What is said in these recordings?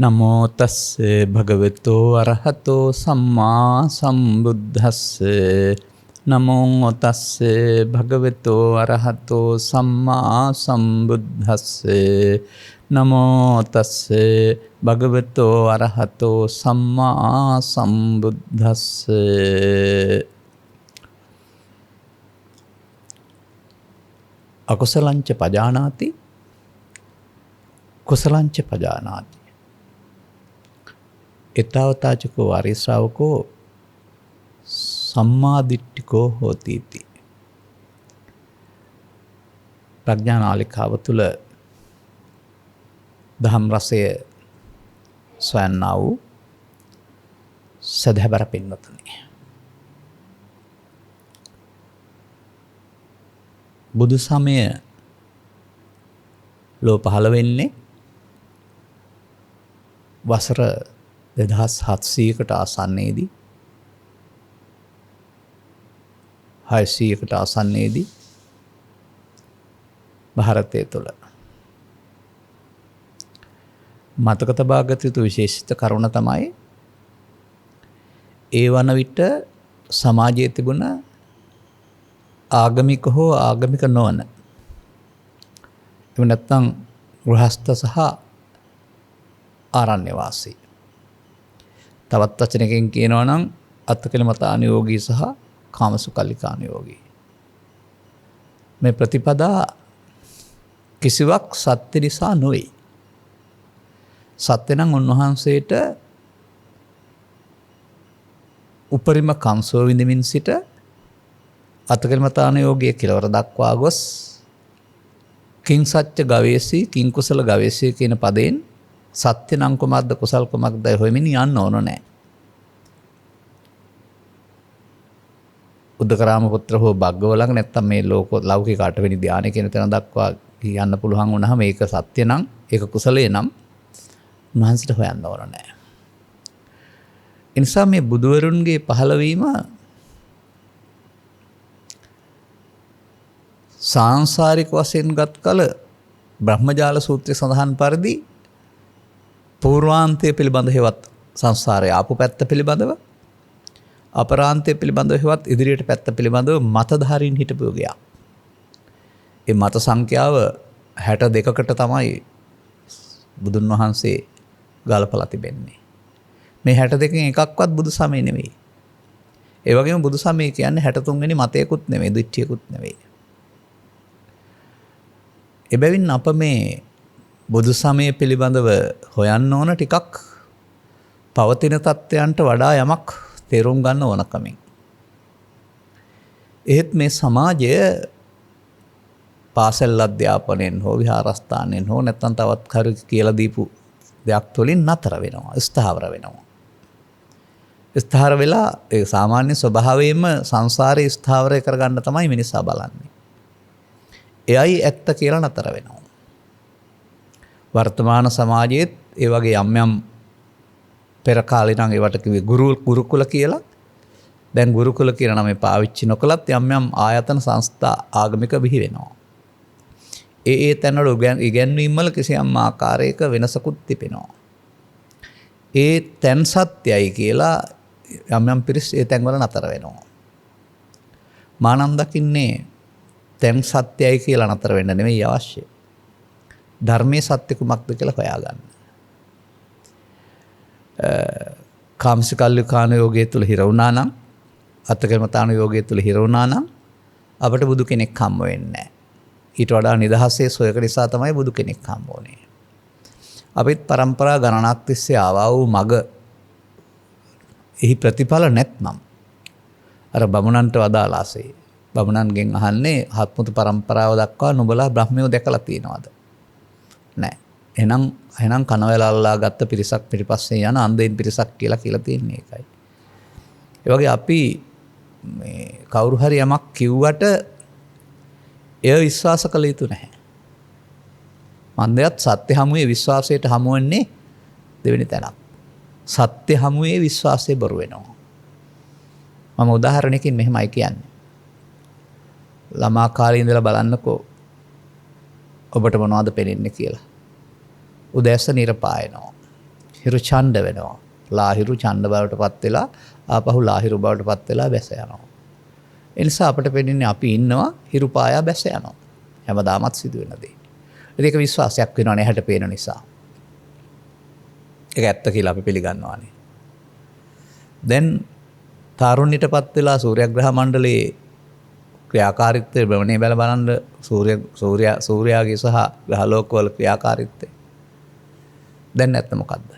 නමෝ තස්සේ භගවතු අරහතෝ සම්මා සම්බුද්දස්සේ නමෝ තස්සේ භගවතු අරහතෝ සම්මා සම්බුද්දස්සේ නමෝ තස්සේ භගවතු අරහතෝ සම්මා සම්බුද්දස්සේ අකුසලංච පජානාති කුසලංච පජානාති එතාවතාචකෝ ආර්ය ශ්‍රාවකෝ සම්මාදිට්ඨිකෝ හෝති इति. ප්‍රඥානාලිකාව තුළ දහම් රසය සොයන්නා වූ සදහැබර පින්වතුනි, බුදු සමය ලෝ පහළ වෙන්නේ වසර 2700කට ආසන්නයේදී 600කට ආසන්නයේදී ಭಾರತයේ තුල මතක තබාගත යුතු විශේෂිත කරුණ තමයි ඒ වන විට සමාජයේ තිබුණ ආගමික හෝ ආගමික නොවන, එහෙම නැත්නම් ගෘහස්ත සහ ආරණ්‍ය වාසී, තවත් වචනකින් කියනවා නම් අත්කලමතානුයෝගී සහ කාමසුකල්ලිකානුයෝගී, මේ ප්‍රතිපදා කිසිවක් සත්‍ය නිසා නොවේ. සත්‍ය නම් උන්වහන්සේට උපරිම කංසෝ විඳමින් සිට අත්කලමතානුයෝගී කෙලවර දක්වා ගොස් කිං සත්‍ය ගවේෂී කිං කුසල ගවේෂී කියන පදයෙන් සත්‍ය නම් කුමක්ද කුසල් කුමක්ද හොයමින් යන්න ඕන නැහැ. උද්දකරාම පුත්‍ර හෝ භග්ගවලං නැත්තම් මේ ලෞකික 8 වෙනි ධානය කියන තැන දක්වා යන්න පුළුවන් වුණාම මේක සත්‍ය නම් ඒක කුසලයේ නම් උන්වහන්සේට හොයන්න ඕන නැහැ. ඒ නිසා මේ බුදුවරුන්ගේ පහළවීම සාංශාරික වශයෙන් ගත් කල බ්‍රහ්මජාල සූත්‍රයේ සඳහන් පරිදි පූර්වාන්තය පිළිබඳ හේවත් සංසාරයේ ආපු පැත්ත පිළිබඳව, අපරාන්තය පිළිබඳව හේවත් ඉදිරියට පැත්ත පිළිබඳව මතධාරීන් හිටපු ගියා. ඒ මත සංඛ්‍යාව 62කට තමයි බුදුන් වහන්සේ ගලපලා තිබෙන්නේ. මේ 62කින් එකක්වත් බුදු සමය නෙවෙයි. ඒ වගේම බුදු සමය කියන්නේ 63 වෙනි මතයකුත් නෙවෙයි, දිට්ඨියකුත් නෙවෙයි. එබැවින් අප මේ බුදු සමය පිළිබඳව හොයන්න ඕන ටිකක් පවතින තත්ත්වයන්ට වඩා යමක් තේරුම් ගන්න ඕනකමින්. එහෙත් මේ සමාජය පාසල් අධ්‍යාපනයෙන් හෝ විහාරස්ථානයෙන් හෝ නැත්නම් තවත් කරු කියලා දීපු දෙයක් තුළින් නතර වෙනවා, ස්ථාවර වෙනවා. ස්ථාවර වෙලා ඒ සාමාන්‍ය ස්වභාවයෙන්ම සංසාරේ ස්ථාවරය කරගන්න තමයි මිනිසා බලන්නේ. එයයි ඇත්ත කියලා නතර වෙනවා. වර්තමාන සමාජයේත් ඒ වගේ යම් යම් පෙර කාලේ නම් ඒවට කිව්වේ ගුරුකුල කියලා. දැන් ගුරුකුල කියන නම පාවිච්චි නොකලත් යම් යම් ආයතන සංස්ථා ආගමික බිහි වෙනවා. ඒ තැන්වල ඉගැන්වීම් වල කිසියම් ආකාරයක වෙනසකුත් තිබෙනවා. ඒ තැන් සත්‍යයි කියලා යම් යම් පිරිස් ඒ තැන්වල නතර වෙනවා. මා නම් දකින්නේ තැන් සත්‍යයි කියලා නතර වෙන්න නෙමෙයි අවශ්‍ය. ධර්මයේ සත්‍ය කුමක්ද කියලා හොයාගන්න. කාමසිකල්ලිකාන යෝගයේ තුල හිර වුණා නම්, අත්කලමතාන යෝගයේ තුල හිර වුණා නම් අපට බුදු කෙනෙක් හම්බ වෙන්නේ නැහැ. ඊට වඩා නිදහසේ සොයක නිසා තමයි බුදු කෙනෙක් හම්බ වුනේ. අපිත් પરම්පරා ගණනක් තිස්සේ ආවා වූ මග එහි ප්‍රතිඵල නැත්නම් අර බමුණන්ට වදාලාසේ බමුණන්ගෙන් අහන්නේ හත්මුතු પરම්පරාව දක්වා නුඹලා බ්‍රහ්මයෝ දැකලා තියෙනවද? නැහැ. එහෙනම් කනවැලල්ලා ගත්ත පිරිසක් පිටිපස්සේ යන අන්ධයින් පිරිසක් කියලා තියෙන්නේ ඒකයි. ඒ වගේ අපි මේ කවුරු හරි යමක් කිව්වට එය විශ්වාස කළ යුතු නැහැ. මන්දයත් සත්‍ය හමුවේ විශ්වාසයට හමු වෙන්නේ දෙවෙනි තැනක්. සත්‍ය හමුවේ විශ්වාසය බොරු වෙනවා. මම උදාහරණයකින් මෙහෙමයි කියන්නේ. ළමා කාලේ ඉඳලා බලන්නකෝ ඔබට මොනවද පෙනෙන්නේ කියලා. උදෑසන ඉර පායනවා. හිරු ඡණ්ඩ වෙනවා. ලාහිරු ඡණ්ඩ බවට පත් වෙලා ආපහු ලාහිරු බවට පත් වෙලා බැස යනවා. ඒ නිසා අපිට පෙනෙන්නේ අපි ඉන්නවා හිරු පායා බැස යනවා. හැමදාමත් සිදු වෙන දේ. ඒක විශ්වාසයක් වෙනවනේ හැට පේන නිසා. ඒක ඇත්ත කියලා අපි පිළිගන්නවානේ. දැන් තාරුණ්‍යයටපත් වෙලා සූර්යග්‍රහ මණ්ඩලයේ ක්‍රියාකාරීත්වය භ්‍රමණය බැල බලන්න සූර්යාගේ සහ ග්‍රහලෝකවල ක්‍රියාකාරීත්වය. දැන් නැත්නම් මොකද්ද?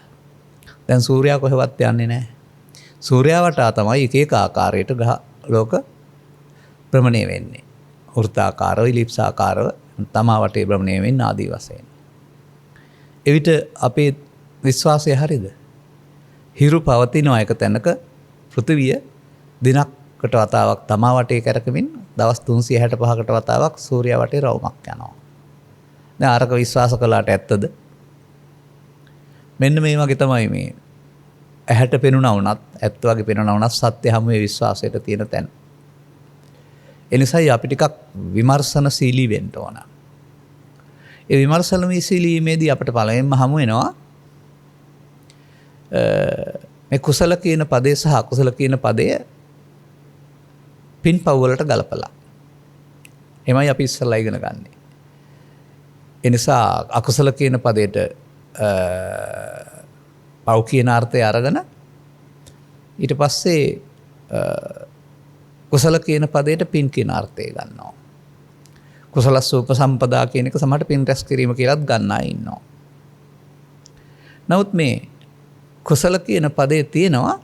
දැන් සූර්යා කොහෙවත් යන්නේ නැහැ. සූර්යා වටා තමයි එක එක ආකාරයට ග්‍රහ ලෝක භ්‍රමණය වෙන්නේ. වෘත්තාකාරව, ඉලිප්සාකාරව තමා වටේ භ්‍රමණය වෙන්නේ ආදී වශයෙන්. එවිට අපේ විශ්වාසය හරියද? හිරු පවතින එක තැනක පෘථිවිය දිනකට වතාවක් තමා වටේ කරකමින් දවස් 365කට වතාවක් සූර්යා වටේ රවුමක් යනවා. දැන් අරක විශ්වාස කළාට ඇත්තද? මෙන්න මේ වගේ තමයි මේ ඇහැට පෙනුණා වුණත් ඇත්ත වගේ පෙනුණා වුණත් සත්‍ය හැමේ විශ්වාසයට තියෙන තැන. ඒ නිසායි අපි ටිකක් විමර්ශනශීලී වෙන්න ඕන. ඒ විමර්ශනශීලීමේදී අපිට පළවෙනිම හමු වෙනවා මේ කුසල කියන පදේ සහ අකුසල කියන පදය පින්පව් වලට ගලපලා. එමය අපි ඉස්සෙල්ලා ඉගෙන ගන්න. ඒ නිසා අකුසල කියන පදයට පව් කියන අර්ථය අරගෙන ඊට පස්සේ කුසල කියන පදයට පින් කියන අර්ථය ගන්නවා. කුසලස්ස උපසම්පදා කියන එක සමහරට පින් රැස් කිරීම කියලාත් ගන්න අය ඉන්නවා. නමුත් මේ කුසල කියන පදේ තියෙනවා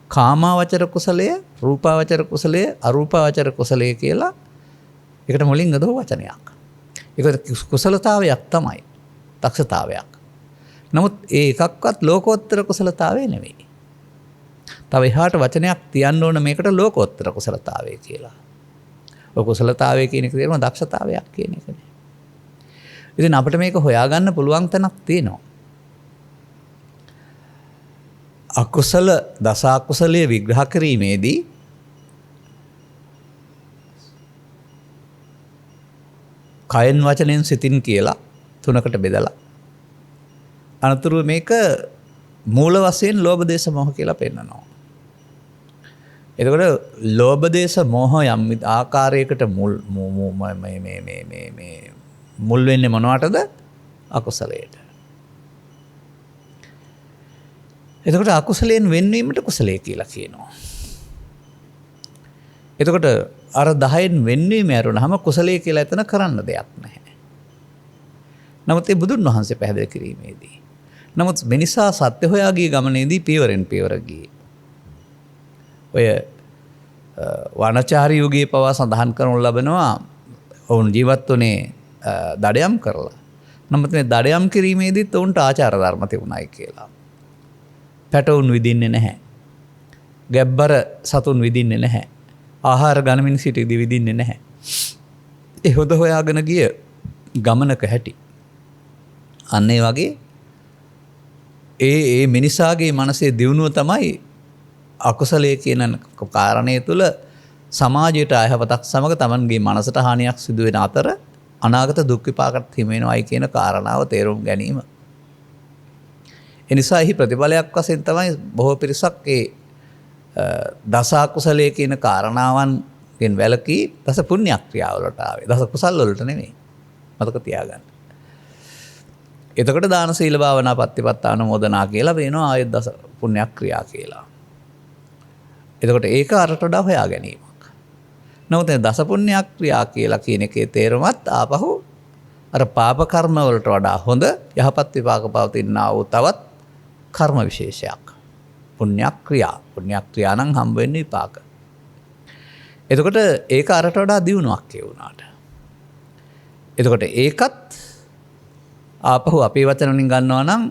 කාමාවචර කුසලය, රූපාවචර කුසලය, අරූපාවචර කුසලය කියලා ඒකට මුලින් ගදෝ වචනයක්. ඒක කුසලතාවයක් තමයි. දක්ෂතාවයක්. නමුත් ඒ එකක්වත් ලෝකෝත්තර කුසලතාවය නෙවෙයි. තව එහාට වචනයක් තියන්න ඕන මේකට ලෝකෝත්තර කුසලතාවය කියලා. ඔය කුසලතාවය කියන එක තේරුම දක්ෂතාවයක් කියන එකනේ. ඉතින් අපිට මේක හොයාගන්න පුළුවන් තැනක් තියෙනවා. අකුසල දස අකුසලයේ විග්‍රහ කිරීමේදී කයෙන් වචනෙන් සිතින් කියලා තුනකට බෙදලා අනතුරු මේක මූල වශයෙන් ලෝභ දේශ මොහ කියලා පෙන්නනවා. එතකොට ලෝභ දේශ මොහ යම් ආකාරයකට මුල් වෙන්නේ මොනවටද? අකුසලයට. එතකොට අකුසලයෙන් වෙන්වීමට කුසලයේ කියලා කියනවා. එතකොට අර 10න් වෙන්වීම ඇරුණාම කුසලයේ කියලා එතන කරන්න දෙයක් නැහැ. නමුත් ඒ බුදුන් වහන්සේ පැහැදිලි කිරීමේදී. නමුත් මිනිසා සත්‍ය හොයා ගිය ගමනේදී පියවරෙන් පියවර ගියේ. ඔය වනචාරී යුගයේ පවා සඳහන් කරනු ලබනවා ඔවුන් ජීවත් වුණේ දඩයම් කරලා. නමුත් මේ දඩයම් කිරීමේදීත් ඔවුන්ට ආචාර ධර්ම තිබුණායි කියලා. පැටවුන් විදින්නේ නැහැ. ගැබ්බර සතුන් විදින්නේ නැහැ. ආහාර ගනිමින් සිටීදී විදින්නේ නැහැ. ඒ හොද හොයාගෙන ගිය ගමනක හැටි. අන්න ඒ වගේ ඒ මිනිසාගේ මනසේ දියුණුව තමයි අකුසලයේ කියන කාරණය තුළ සමාජයට අයහපතක් සමග තමන්ගේ මනසට හානියක් සිදු වෙන අතර අනාගත දුක් විපාකත් හිමි වෙනවයි කියන කාරණාව තේරුම් ගැනීම. එනිසා එහි ප්‍රතිඵලයක් වශයෙන් තමයි බොහෝ පිරිසක් ඒ දස අකුසලයේ කියන කාරණාවන්ගෙන් වැළකී දස පුණ්‍ය ක්‍රියාවලට ආවේ. දස කුසල් වලට නෙමෙයි. මතක තියාගන්න. එතකොට දාන සීල භාවනා පත්තිපත්ත අනුමෝදනා කියලා වෙනවා ආයෙත් දස පුණ්‍ය ක්‍රියා කියලා. එතකොට ඒක අරට වඩා හොයා ගැනීමක්. නමුත් දස පුණ්‍ය ක්‍රියා කියලා කියන එකේ තේරුමත් ආපහු අර පාප කර්ම වලට වඩා හොඳ යහපත් විපාක පවතිනා වූ තවත් කර්ම විශේෂයක්. පුණ්‍ය ක්‍රියා නම් හම්බ වෙන්නේ විපාක. එතකොට ඒක අරට වඩා දියුණුවක් ඒ වුණාට. එතකොට ඒකත් ආපහු අපේ වචන වලින් ගන්නවා නම්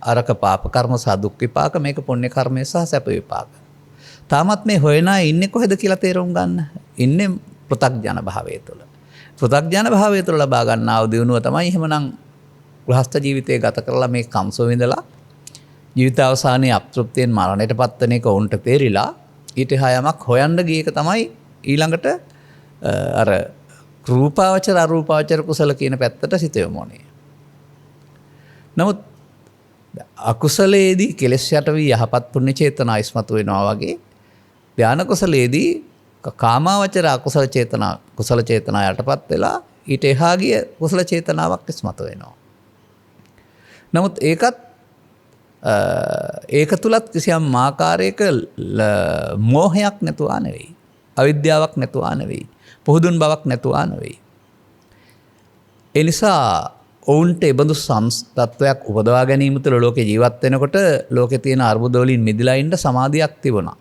අරක පාප කර්ම සහ දුක් විපාක, මේක පුණ්‍ය කර්මය සහ සැප විපාක. තාමත් මේ හොයන අය ඉන්නේ කොහෙද කියලා තේරුම් ගන්න. ඉන්නේ පෘථග්ජන භාවය තුළ. පෘථග්ජන භාවය තුළ ලබා ගන්නා වූ දියුණුව තමයි එහෙමනම් ගෘහස්ත ජීවිතය ගත කරලා මේ කම්සෝ විඳලා ජීවිත අවසානයේ අපතෘප්තියෙන් මරණයට පත්වන එක උන්ට තේරිලා ඊට හයමක් හොයන්න ගිය එක තමයි ඊළඟට අර රූපාවචර අරූපාවචර කුසල කියන පැත්තට සිත යොමුනේ. නමුත් අකුසලයේදී කෙලෙස් යට වී යහපත් පුණ්‍ය චේතනා ඉස්මතු වෙනවා වගේ ධාන කුසලයේදී කාමාවචර අකුසල චේතනා කුසල චේතනා යටපත් වෙලා ඊට එහා ගිය කුසල චේතනාවක් ඉස්මතු වෙනවා. නමුත් ඒක තුලත් කිසියම් ආකාරයක මෝහයක් නැතුවා නෙවෙයි. අවිද්‍යාවක් නැතුවා නෙවෙයි. පුහුදුන් බවක් නැතුවා නෙවෙයි. ඒ නිසා ඔවුන්ට එබඳු තත්වයක් උපදවා ගැනීම තුළ ලෝකේ ජීවත් වෙනකොට ලෝකේ තියෙන අර්බුද වලින් මිදලා ඉන්න සමාධියක් තිබුණා.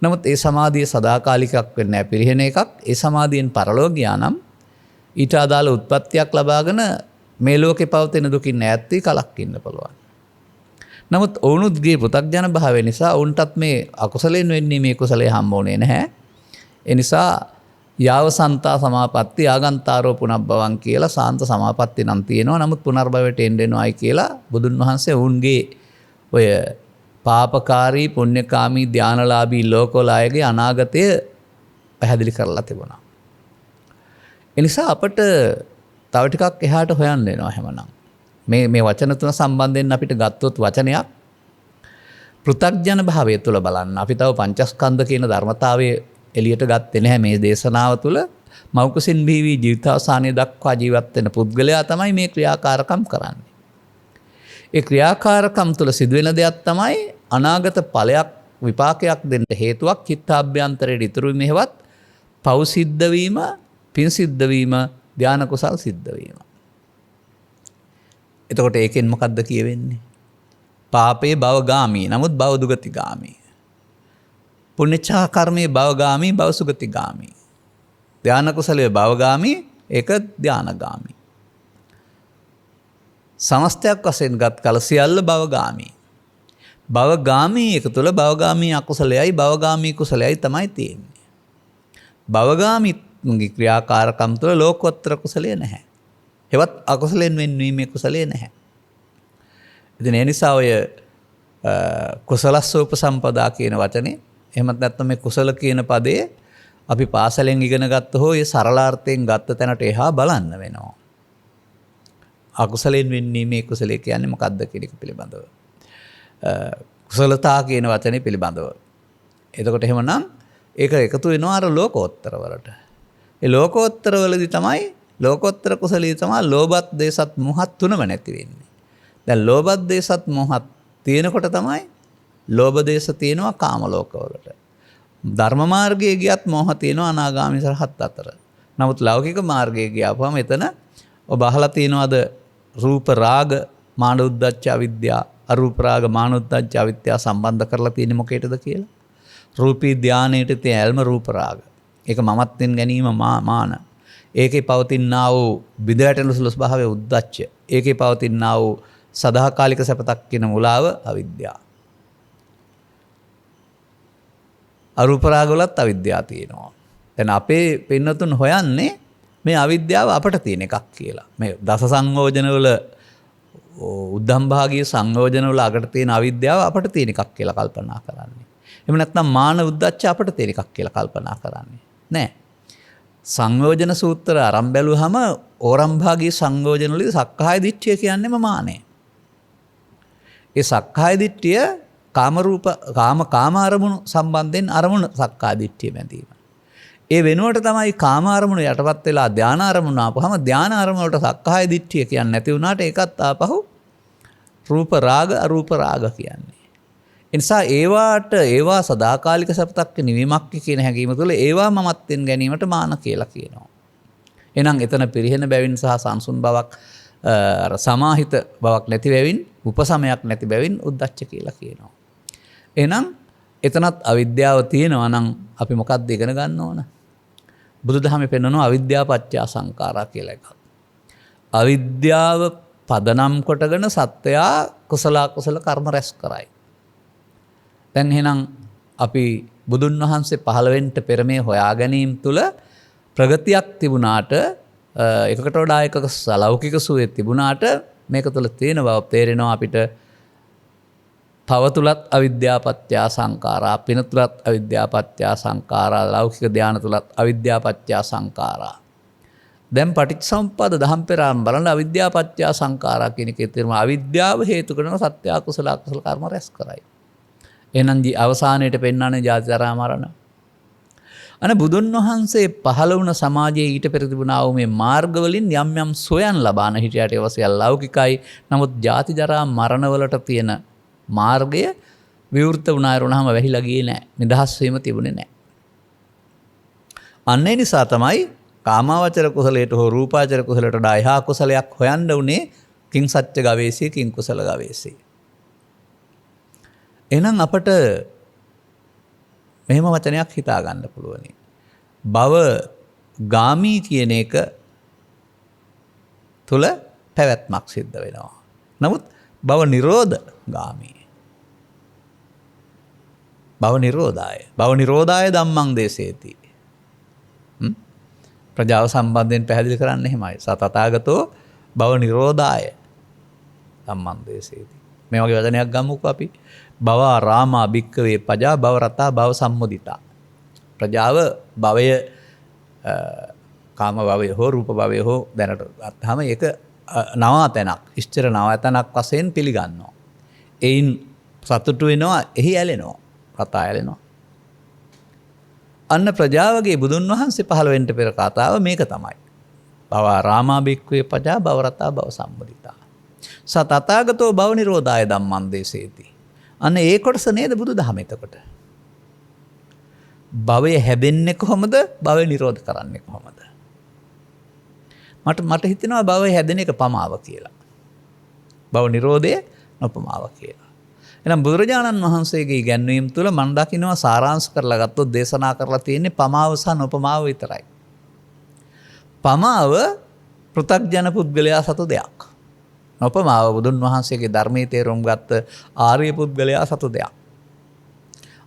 නමුත් ඒ සමාධිය සදාකාලිකක් වෙන්නේ නැහැ, පිරිහෙන එකක්. ඒ සමාධියෙන් පරලෝක ගියා නම් ඊට අදාළ උත්පත්තියක් ලබාගෙන මේ ලෝකේ පවතින දුකින් ඈත් වී කලක් ඉන්න පුළුවන්. නමුත් ඔවුනුත්ගේ පෘථග්ජන භාවය නිසා ඔවුන්ටත් මේ අකුසලයෙන් වෙන්නේ මේ කුසලයේ හම්බුනේ නැහැ. ඒ නිසා යාව සන්තා සමාපatti ආගන්තාරෝ පුනබ්බවං කියලා සාන්ත සමාපatti නම් තියෙනවා. නමුත් පුනර්භවයට එන්නේනොයි කියලා බුදුන් වහන්සේ ඔවුන්ගේ ඔය පාපකාරී පුණ්‍යකාමී ධානලාභී ලෝකෝලායගේ අනාගතය පැහැදිලි කරලා තිබුණා. ඒ නිසා අපට තව ටිකක් එහාට හොයන්න වෙනවා හැමනම්. මේ වචන තුන සම්බන්ධයෙන් අපිට ගත්තොත් වචනයක් පෘථග්ජන භාවය තුළ බලන්න. අපි තව පංචස්කන්ධ කියන ධර්මතාවයේ එළියට ගත්තේ නැහැ මේ දේශනාව තුළ. මෞකසින් බිහි ජීවිතාවසානයේ දක්වා ජීවත් වෙන පුද්ගලයා තමයි මේ ක්‍රියාකාරකම් කරන්නේ. ඒ ක්‍රියාකාරකම් තුළ සිදුවෙන දෙයක් තමයි අනාගත ඵලයක් විපාකයක් දෙන්න හේතුවක් චිත්තාභ්‍යන්තරයේ ඉතුරු මෙහෙවත් පව් සිද්ධ වීම, පින් සිද්ධ වීම, ධාන කුසල් සිද්ධ වීම. එතකොට ඒකෙන් මොකද්ද කියවෙන්නේ? පාපේ භවගාමී, නමුත් භව දුගතිගාමී. පුණ්‍යචා කර්මයේ භවගාමී, භව සුගතිගාමී. ධාන කුසලයේ භවගාමී, ඒක ධානගාමී. සමස්තයක් වශයෙන් ගත් කල සියල්ල භවගාමී. භවගාමී එක තුළ භවගාමී අකුසලයයි භවගාමී කුසලයයි තමයි තියෙන්නේ. භවගාමීගේ ක්‍රියාකාරකම් තුළ ලෝකෝත්තර කුසලය නැහැ. හෙවත් අකුසලෙන් වෙන්වීමේ කුසලය නැහැ. ඉතින් ඒ නිසා ඔය කුසලස්සෝපසම්පදා කියන වචනේ එහෙමත් නැත්නම් මේ කුසල කියන පදයේ අපි පාසලෙන් ඉගෙන ගත්ත හෝ ඒ සරලාර්ථයෙන් ගත්ත තැනට එහා බලන්න වෙනවා. අකුසලෙන් වෙන්නේ මේ කුසලයේ කියන්නේ මොකක්ද කියන එක පිළිබඳව. කුසලතා කියන වචනේ පිළිබඳව. එතකොට එහෙමනම් ඒක එකතු වෙනවා අර ලෝකෝත්තර වලට. ඒ ලෝකෝත්තර වලදී තමයි ලෝකෝත්තර කුසලයේ තමයි ලෝභත් දේසත් මොහත් තුනම නැති වෙන්නේ. දැන් ලෝභත් දේසත් මොහත් තියෙනකොට තමයි ලෝභ දේශ තියෙනවා කාම ලෝකවලට. ධර්ම මාර්ගයේ ගියත් මොහ තියෙනවා අනාගාමී සරහත් අතර. නමුත් ලෞකික මාර්ගයේ ගියාපුවම එතන ඔබ අහලා තියෙනවද රූප රාග මාන උද්දච්ච අවිද්‍යා, අරූප රාග මාන උද්දච්ච අවිද්‍යා සම්බන්ධ කරලා තියෙන්නේ මොකේද කියලා? රූපී ධානයේට තියෙන ඇල්ම රූප රාග. ඒක මමත්වෙන් ගැනීම මාන. ඒකේ පවතිනා වූ බිඳවැටෙන සුළුස් භාවයේ උද්දච්ච. ඒකේ පවතිනා වූ සදාකාලික සැපතක් කියන මුලාව අවිද්‍යාව. අරූප රාග වලත් අවිද්‍යාව තියෙනවා. දැන් අපේ පින්නතුන් හොයන්නේ මේ අවිද්‍යාව අපට තියෙන එකක් කියලා. මේ දස සංයෝජන වල උද්ධම් භාගීය සංයෝජන වල අකට තියෙන අවිද්‍යාව අපට තියෙන එකක් කියලා කල්පනා කරන්නේ. එහෙම නැත්නම් මාන උද්දච්ච අපට තියෙන එකක් කියලා කල්පනා කරන්නේ. නෑ. සංයෝජන සූත්‍ර ආරම්භ බැලුවහම ඕරම් භාගීය සංයෝජන වලදී සක්කාය දිට්ඨිය කියන්නේම මානෙ. ඒ සක්කාය දිට්ඨිය කාම අරමුණු සම්බන්ධයෙන් අරමුණු සක්කාය දිට්ඨිය බැඳීම. ඒ වෙනුවට තමයි කාම අරමුණු යටපත් වෙලා ධාන අරමුණු ආපුවම ධාන අරමුණ වලට සක්කාය දිට්ඨිය කියන්නේ නැති වුණාට ඒකත් ආපහු රූප රාග අරූප රාග කියන්නේ. ඒ නිසා ඒවා සදාකාලික සපතක් නිවීමක් කියන හැඟීම තුළ ඒවා මමත්වෙන් ගැනීමට මාන කියලා කියනවා. එහෙනම් එතන පිරිහෙන බැවින් සහ සංසුන් බවක් සමාහිත බවක් නැති බැවින් උපසමයක් නැති බැවින් උද්දච්ච කියලා කියනවා. එහෙනම් එතනත් අවිද්‍යාව තියෙනවා නම් අපි මොකක්ද ඉගෙන ගන්න ඕන? බුදුදහමේ පෙන්වනවා අවිද්‍යාව පත්‍ය සංඛාරා කියලා එකක්. අවිද්‍යාව පදනම් කොටගෙන සත්‍යයා කුසල කුසල කර්ම රැස් කරයි. දැන් එහෙනම් අපි බුදුන් වහන්සේ පහළ වෙන්න පෙර මේ හොයා ගැනීම තුළ ප්‍රගතියක් තිබුණාට එකකට වඩා එකක ලෞකික සුවේ තිබුණාට මේක තුළ තියෙන බව තේරෙනවා අපිට. පව තුලත් අවිද්‍යාපත්‍ය සංඛාරා, පින තුලත් අවිද්‍යාපත්‍ය සංඛාරා, ලෞකික ධාන තුලත් අවිද්‍යාපත්‍ය සංඛාරා. දැන් පටිච්චසමුප්පාද දහම් පෙරාම බලන අවිද්‍යාව පත්‍ය සංඛාරා කියන එකේ තේරුම අවිද්‍යාව හේතු කරන සත්‍ය අකුසල අකුසල කර්ම රැස් කරයි. එහෙනම් අවසානයේට පෙන්වන්නේ ජාති ජරා මරණ. අනේ බුදුන් වහන්සේ පහළ වුණ සමාජයේ ඊට පෙර තිබුණා වූ මේ මාර්ගවලින් යම් යම් සොයන් ලබාන හිටියට ඒවසිය ලෞකිකයි. නමුත් ජාති ජරා මරණ වලට තියෙන මාර්ගය විවෘත වුණාම වැහිලා ගියේ නැහැ. නිදහස් වීම තිබුණේ නැහැ. අන්න ඒ නිසා තමයි කාමාවචර කුසලයට හෝ රූපාවචර කුසලයට වඩා එහා කුසලයක් හොයන්න උනේ කිං සත්‍ය ගවේෂී කිං කුසල ගවේෂී. එහෙනම් අපට මෙහෙම වචනයක් හිතා ගන්න පුළුවනි. භව ගාමී කියන එක තුල පැවැත්මක් සිද්ධ වෙනවා. නමුත් භව නිරෝධ ගාමී. භව නිරෝධාය ධම්මං දේශේති. ප්‍රජාව සම්බන්ධයෙන් පැහැදිලි කරන්න එහෙමයි. සතතාගතෝ භව නිරෝධාය ධම්මං දේශේති. මේ වගේ වචනයක් ගමුකෝ අපි. භව රාමා භික්කවේ පජා භව රතා භව සම්මුදිතා. ප්‍රජාව භවය කාම භවය හෝ රූප භවය හෝ දැනට අත්හම ඒක නවාතැනක් ඉස්තර නවාතැනක් වශයෙන් පිළිගන්නවා. එයින් සතුටු වෙනවා, එහි ඇලෙනවා, රතා ඇලෙනවා. අන්න ප්‍රජාවගේ බුදුන් වහන්සේ පහළ වෙන්න පෙර කතාව මේක තමයි. භව රාමා භික්කවේ පජා භව රතා භව සම්මුදිතා. සතතාගතෝ භව නිරෝධාය ධම්මං දේශේති. අන්න ඒ කොටස නේද බුදු දහම එතකොට. භවය හැදෙන්නේ කොහොමද? භවය නිරෝධ කරන්නේ කොහොමද? මට හිතෙනවා භවය හැදෙන එක පමාව කියලා. භව නිරෝධය නොපමාව කියලා. එහෙනම් බුදුරජාණන් වහන්සේගේ ඉගැන්වීම් තුළ මම දකින්නවා සාරාංශ කරලා ගත්තොත් දේශනා කරලා තියෙන්නේ පමාව සහ නොපමාව විතරයි. පමාව පෘථග්ජන පුද්ගලයා සතු දෙයක්. නොපමාව බුදුන් වහන්සේගේ ධර්මයේ තේරුම් ගත්ත ආර්ය පුද්ගලයා සතු දෙයක්.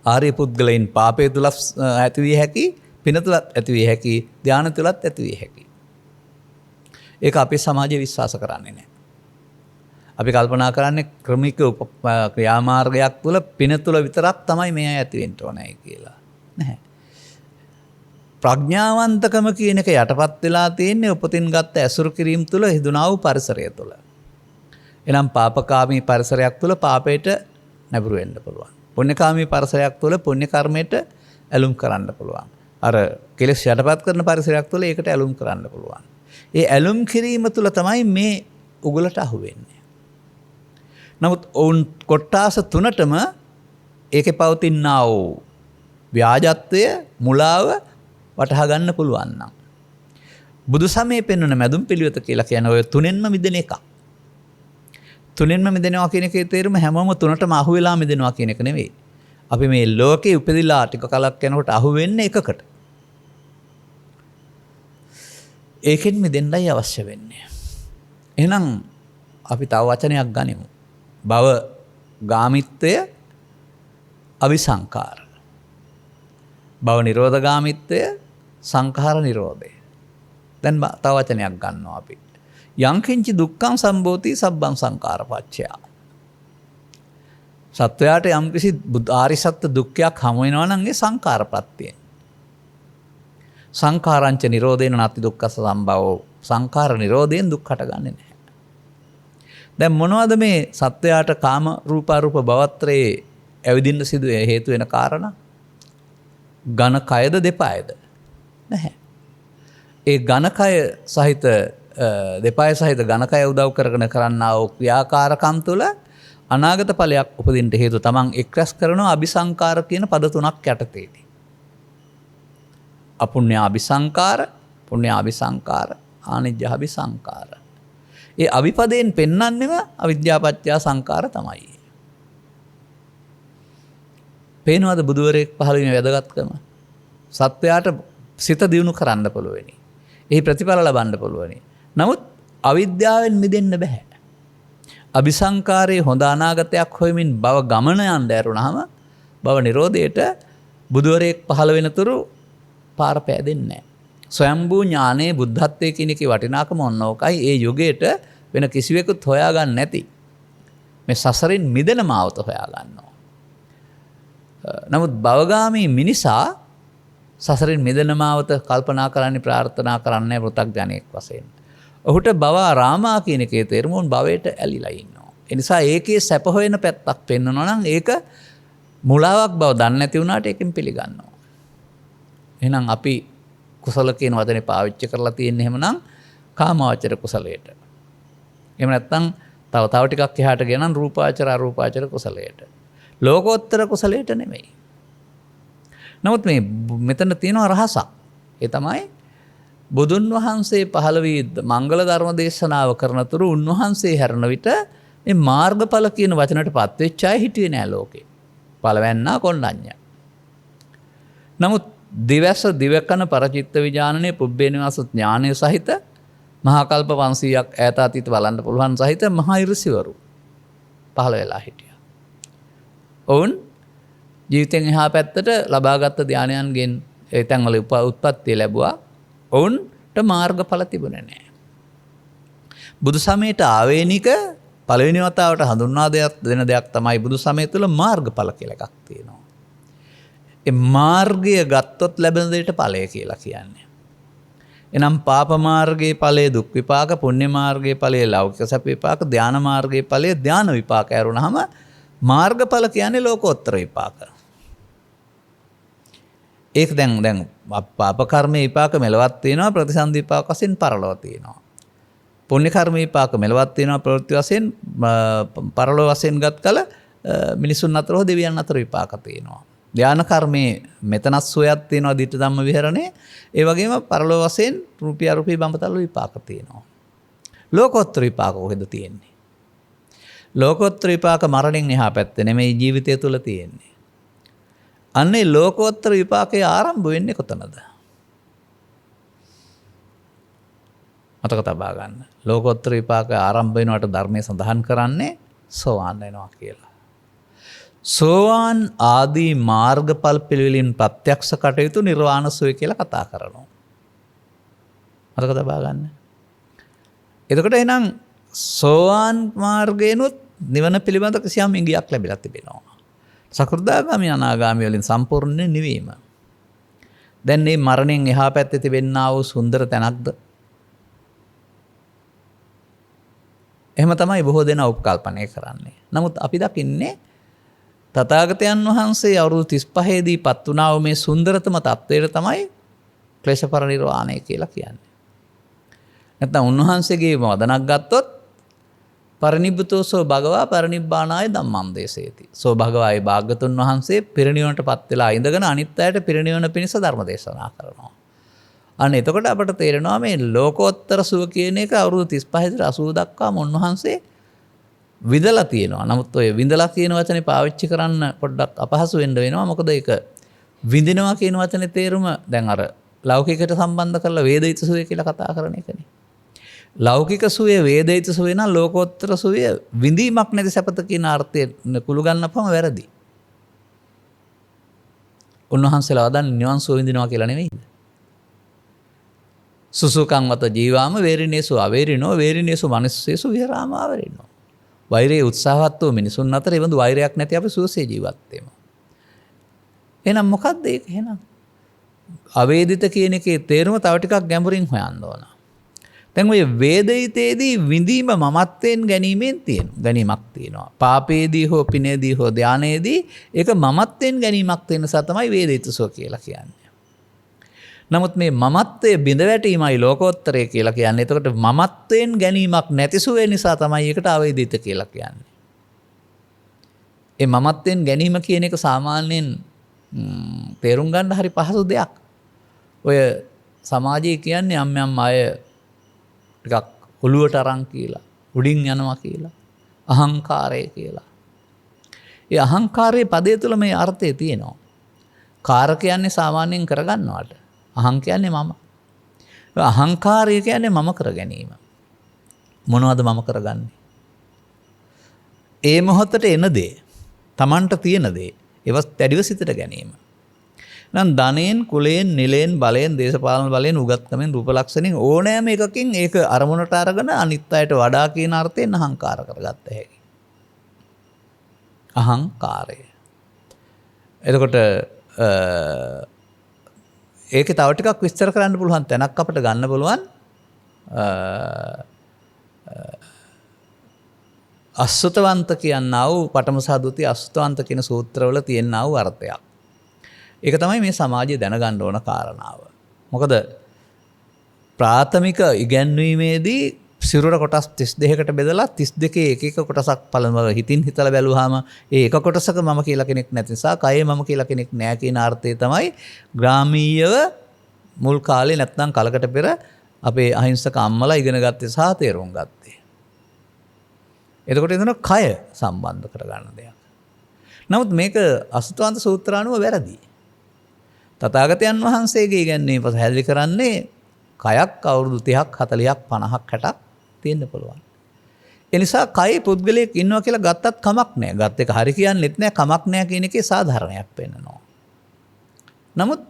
ආර්ය පුද්ගලයන් පාපය තුල ඇති විය හැකි, පින තුලත් ඇති විය හැකි, ධානය තුලත් ඇති විය හැකි. ඒක අපේ සමාජයේ විශ්වාස කරන්නේ නැහැ. අපි කල්පනා කරන්නේ ක්‍රමික ක්‍රියාමාර්ගයක් තුල පින තුල විතරක් තමයි මේ ඇති වෙන්න ඕනේ කියලා. නැහැ. ප්‍රඥාවන්තකම කියන එක යටපත් වෙලා තියෙන්නේ උපතින් ගත්ත ඇසුරු කිරීම තුල හිදුනා වූ පරිසරය තුල. එනම් පාපකාමී පරිසරයක් තුල පාපයට නැඹුරු වෙන්න පුළුවන්. පුණ්‍යකාමී පරිසරයක් තුල පුණ්‍ය කර්මයට ඇලුම් කරන්න පුළුවන්. අර කෙලෙස් යටපත් කරන පරිසරයක් තුල ඒකට ඇලුම් කරන්න පුළුවන්. ඒ ඇලුම් කිරීම තුල තමයි මේ උගලට අහු වෙන්නේ. නමුත් ඔවුන් කොට්ටාස තුනටම ඒකේ පවතිනා වූ ව්‍යාජත්වය, මුලාව වටහා ගන්න පුළුවන් නම් බුදු සමයේ පෙන්වන මැදුම් පිළිවෙත කියලා කියන ඔය තුනෙන්ම මිදෙන එක. තුනෙන්ම මිදෙනවා කියන එකේ තේරුම හැමෝම තුනටම අහු වෙලා මිදෙනවා කියන එක නෙවෙයි. අපි මේ ලෝකේ උපදිලා ටික කලක් යනකොට අහු වෙන්නේ එකකට. ඒකෙන් මිදෙන්නයි අවශ්‍ය වෙන්නේ. එහෙනම් අපි තව වචනයක් ගනිමු. භව ගාමිත්වය අபிසංකාර. භව නිරෝධ ගාමිත්වය සංඛාර නිරෝධය. දැන් තව වචනයක් ගන්නවා අපි. යංකින්චි දුක්ඛං සම්භෝති සබ්බං සංඛාරපච්චය. සත්වයාට යම්කිසි ආරි සත්‍ය දුක්ඛයක් හමු වෙනවා නම් ඒ සංඛාරප්‍රත්‍යයෙන්. සංඛාරංච නිරෝධේන නැති දුක්ඛ සම්භවෝ. සංඛාර නිරෝධයෙන් දුක් හටගන්නේ නැහැ. දැන් මොනවද මේ සත්වයාට කාම රූපාරූප භවත්‍රයේ ඇවිදින්න සිදු හේතු වෙන කාරණා? ඝන කයද දෙපායද? නැහැ. ඒ ඝන කය සහිත දෙපාය සහිත ඝන කය උදව් කරගෙන කරන්නා වූ ක්‍රියාකාරකම් තුළ අනාගත ඵලයක් උපදින්න හේතු තමන් එක්රැස් කරන අபிසංකාර කියන පද තුනක් යටතේදී. අපුණ්‍ය අபிසංකාර, පුණ්‍ය අபிසංකාර, ආනිජ්ජ අபிසංකාර. ඒ අවිපදයෙන් පෙන්වන්නේම අවිද්‍යාපත්‍ය සංකාර තමයි. පේනවද බුදුවරයෙක් පහළ වීම වැදගත්කම? සත්වයාට සිත දියුණු කරන්න පුළුවනි. එහි ප්‍රතිඵල ලබන්න පුළුවනි. නමුත් අවිද්‍යාවෙන් මිදෙන්න බෑ. අபிසංකාරයේ හොඳ අනාගතයක් හොයමින් භව ගමන යන්න ඇරුණාම භව නිරෝධයට බුදුවරයෙක් පහළ වෙනතුරු පාර පෑදෙන්නේ නැහැ. ස්වයම්භූ ඥානයේ බුද්ධත්වයේ කියන එකේ වටිනාකම ඕනෝකයි. ඒ යුගයට වෙන කිසිවෙකුත් හොයාගන්න නැති මේ සසරින් මිදෙන මාවත හොයා ගන්නවා. නමුත් භවගාමී මිනිසා සසරින් මිදෙන මාවත කල්පනා කරන්නේ ප්‍රාර්ථනා කරන්නේ පෘථග්ජනෙක් වශයෙන්. ඔහුට භව රාමා කියන එකේ තේරුම උන් භවයට ඇලිලා ඉන්නවා. ඒ නිසා ඒකේ සැප හොයන පැත්තක් පෙන්වනවා නම් ඒක මුලාවක් බව දන්නේ නැති වුණාට ඒකෙන් පිළිගන්නවා. එහෙනම් අපි කුසල කියන වචනේ පාවිච්චි කරලා තියෙන්නේ එහෙමනම් කාමාවචර කුසලයට. එහෙම නැත්නම් තව ටිකක් එහාට ගෙනන් රූපාවචර අරූපාවචර කුසලයට. ලෝකෝත්තර කුසලයට නෙමෙයි. නමුත් මේ මෙතන තියෙනවා රහසක්. ඒ තමයි බුදුන් වහන්සේ පහළ වී මංගල ධර්ම දේශනාව කරන තුරු උන්වහන්සේ හැරෙන විට මේ මාර්ගඵල කියන වචනට පත්වෙච්ච අය හිටියේ නෑ ලෝකේ. පළවැන්නා කොණ්ඩඤ්ඤ. නමුත් දිවැස දිවකන පරචිත්ත විඥානනේ පුබ්බේ නිවාස ඥානය සහිත මහා කල්ප 500ක් ඈත අතීත බලන්න පුළුවන් සහිත මහා ඍෂිවරු පහළ වෙලා හිටියා. ඔවුන් ජීවිතෙන් එහා පැත්තට ලබාගත් ධානයන්ගෙන් ඒ තැන්වල උත්පත්ති ලැබුවා. ඔවුන්ට මාර්ගඵල තිබුණේ නැහැ. බුදු සමයට ආවේනික පළවෙනි වතාවට හඳුන්වා දෙන දෙයක් තමයි බුදු සමය තුළ මාර්ගඵල කියලා එකක් තියෙනවා. ඒ මාර්ගය ගත්තොත් ලැබෙන දෙයට ඵලය කියලා කියන්නේ. එනම් පාප මාර්ගයේ ඵලය දුක් විපාක, පුණ්‍ය මාර්ගයේ ඵලය ලෞකික සැප විපාක, ධාන මාර්ගයේ ඵලය ධාන විපාක ඇරුණාම මාර්ගඵල කියන්නේ ලෝකෝත්තර විපාක. ඒක දැන් පාප කර්ම විපාක මෙලවත් තියෙනවා, ප්‍රතිසන්දි විපාක වශයෙන් පරලොව තියෙනවා. පුණ්‍ය කර්ම විපාක මෙලවත් තියෙනවා, ප්‍රවෘත්ති වශයෙන් පරලොව වශයෙන් ගත් කල මිනිසුන් අතර හෝ දෙවියන් අතර විපාක තියෙනවා. ධාන කර්මයේ මෙතනත් සෝයක් තියෙනවා, දිට්ඨ ධම්ම විහරණේ. ඒ වගේම පරලොව වශයෙන් රූපී අරූපී බඹතල විපාක තියෙනවා. ලෝකෝත්තර විපාක කොහෙද තියෙන්නේ? ලෝකෝත්තර විපාක මරණයෙන් එහා පැත්තේ නෙමෙයි, ජීවිතය තුල තියෙන්නේ. අන්නේ ලෝකෝත්තර විපාකයේ ආරම්භ වෙන්නේ කොතනද? මතක තබා ගන්න. ලෝකෝත්තර විපාකයේ ආරම්භ වෙනවට ධර්මයේ සඳහන් කරන්නේ සෝවාන් වෙනවා කියලා. සෝවාන් ආදී මාර්ගඵල පිළිවෙලින් ප්‍රත්‍යක්ෂ කටයුතු නිර්වාණ සෝය කියලා කතා කරනවා. මතක තබා ගන්න. එතකොට එහෙනම් සෝවාන් මාර්ගයනොත් නිවන පිළිබඳ කිසියම් ඉඟියක් ලැබිලා තිබෙනවා. සකෘදාගාමි අනාගාමි වලින් සම්පූර්ණ නිවීම. දැන් මේ මරණයෙන් එහා පැත්තේ තිබෙනා වූ සුන්දර තැනක්ද? එහෙම තමයි බොහෝ දෙනා උපකල්පනය කරන්නේ. නමුත් අපි දකින්නේ තථාගතයන් වහන්සේ අවුරුදු 35 දී පත් වුණා වූ මේ සුන්දරතම තත්වයට තමයි ක්ලේශ පරිනිර්වාණය කියලා කියන්නේ. නැත්නම් උන්වහන්සේගේ වදනක් ගත්තොත් පරිනිබ්බුතෝසෝ භගවා පරිනිබ්බානාය ධම්මං දේශේති. සෝ භගවායි භාග්‍යතුන් වහන්සේ පිරිනිවනට පත් වෙලා ඉඳගෙන අනිත් අයට පිරිනිවන පිණිස ධර්ම දේශනා කරනවා. අන්න එතකොට අපට තේරෙනවා මේ ලෝකෝත්තර සුව කියන එක අවුරුදු 35 ඉඳලා 80 දක්වාම උන්වහන්සේ විඳලා තියෙනවා. නමුත් ඔය විඳලා කියන වචනේ පාවිච්චි කරන්න පොඩ්ඩක් අපහසු වෙන්න වෙනවා. මොකද ඒක විඳිනවා කියන වචනේ තේරුම දැන් අර ලෞකිකයට සම්බන්ධ කරලා වේදිත සුවය කියලා කතා කරන එකනේ. ලෞකික සුවය වේදිත සුවය නම් ලෝකෝත්තර සුවය විඳීමක් නැති සැපත කියන අර්ථයෙන් කුළු ගන්නපම වැරදි. උන්වහන්සේලා වදන්නේ නිවන් සුව විඳිනවා කියලා නෙවෙයිද? සුසුකං වත ජීවාම වේරිනේසු අවේරිනෝ වේරිනේසු මනුස්සේසු විහරාම ආවරිනෝ. වෛරයේ උත්සාහවත් වූ මිනිසුන් අතර එවඳු වෛරයක් නැති අපි සුවසේ ජීවත් වෙමු. එහෙනම් මොකක්ද ඒක එහෙනම්? අවේදිත කියන එකේ තේරුම තව ටිකක් ගැඹුරින් හොයන්න ඕන. දැන් ඔය වේදිතේදී විඳීම මමත්වයෙන් ගැනීමක් තියෙනවා. පාපේදී හෝ පිනේදී හෝ ධානයේදී ඒක මමත්වයෙන් ගැනීමක් තියෙන නිසා තමයි වේදිත සුව කියලා කියන්නේ. නමුත් මේ මමත්වයේ බිඳ වැටීමයි ලෝකෝත්තරය කියලා කියන්නේ. එතකොට මමත්වයෙන් ගැනීමක් නැති සුවේ නිසා තමයි ඒකට අවේදිත කියලා කියන්නේ. ඒ මමත්වයෙන් ගැනීම කියන එක සාමාන්‍යයෙන් තේරුම් ගන්න හරි පහසු දෙයක්. ඔය සමාජයේ කියන්නේ යම් අය ටිකක් ඔළුවට අරන් කියලා, උඩින් යනවා කියලා, අහංකාරය කියලා. ඒ අහංකාරයේ පදයේ තුල මේ අර්ථය තියෙනවා. කාර කියන්නේ සාමාන්‍යයෙන් කරගන්නවට. අහං කියන්නේ මම. අහංකාරය කියන්නේ මම කර ගැනීම. මොනවද මම කරගන්නේ? ඒ මොහොතට එන දේ, Tamanට තියෙන දේ, ඒවත් දැඩිව සිතට ගැනීම. නම් ධනෙන්, කුලයෙන්, නිලයෙන්, බලයෙන්, දේශපාලන බලයෙන්, උගත්කමෙන්, රූපලක්ෂණෙන් ඕනෑම එකකින් ඒක අරමුණට අරගෙන අනිත් අයට වඩා කියන අර්ථයෙන් අහංකාර කරගත්ත හැකි. අහංකාරය. එතකොට ඒකේ තව ටිකක් විස්තර කරන්න පුළුවන් තැනක් අපිට ගන්න පුළුවන් අසුතවන්ත කියනා වූ පඨම සාදුති අසුතවන්ත කියන සූත්‍රවල තියෙනා වූ අර්ථයක්. ඒක තමයි මේ සමාජය දැනගන්න ඕන කාරණාව. මොකද ප්‍රාථමික ඉගැන්වීමේදී සිරුර කොටස් 32කට බෙදලා 32 එක එක කොටසක් පළමුව හිතින් හිතලා බැලුවාම ඒ එක කොටසක මම කියලා කෙනෙක් නැති නිසා කයේ මම කියලා කෙනෙක් නැහැ කියන අර්ථය තමයි ග්‍රාමීයව මුල් කාලේ නැත්නම් කලකට පෙර අපේ අහිංසක අම්මලා ඉගෙන ගත්තේ සහ තේරුම් ගත්තේ. එතකොට එතන කය සම්බන්ධ කරගන්න දෙයක්. නමුත් මේක අසුතවන්ත සූත්‍රානුව වැරදි. තථාගතයන් වහන්සේගේ ඉගැන්වීම පැහැදිලි කරන්නේ කයක් අවුරුදු 30ක් 40ක් 50ක් 60ක් තියෙන්න පුළුවන්. ඒ නිසා කයේ පුද්ගලයෙක් ඉන්නවා කියලා ගත්තත් කමක් නැහැ. ගත් එක හරි කියන්නෙත් නැහැ, කමක් නැහැ කියන එකේ සාධාරණයක් පෙන්නනවා. නමුත්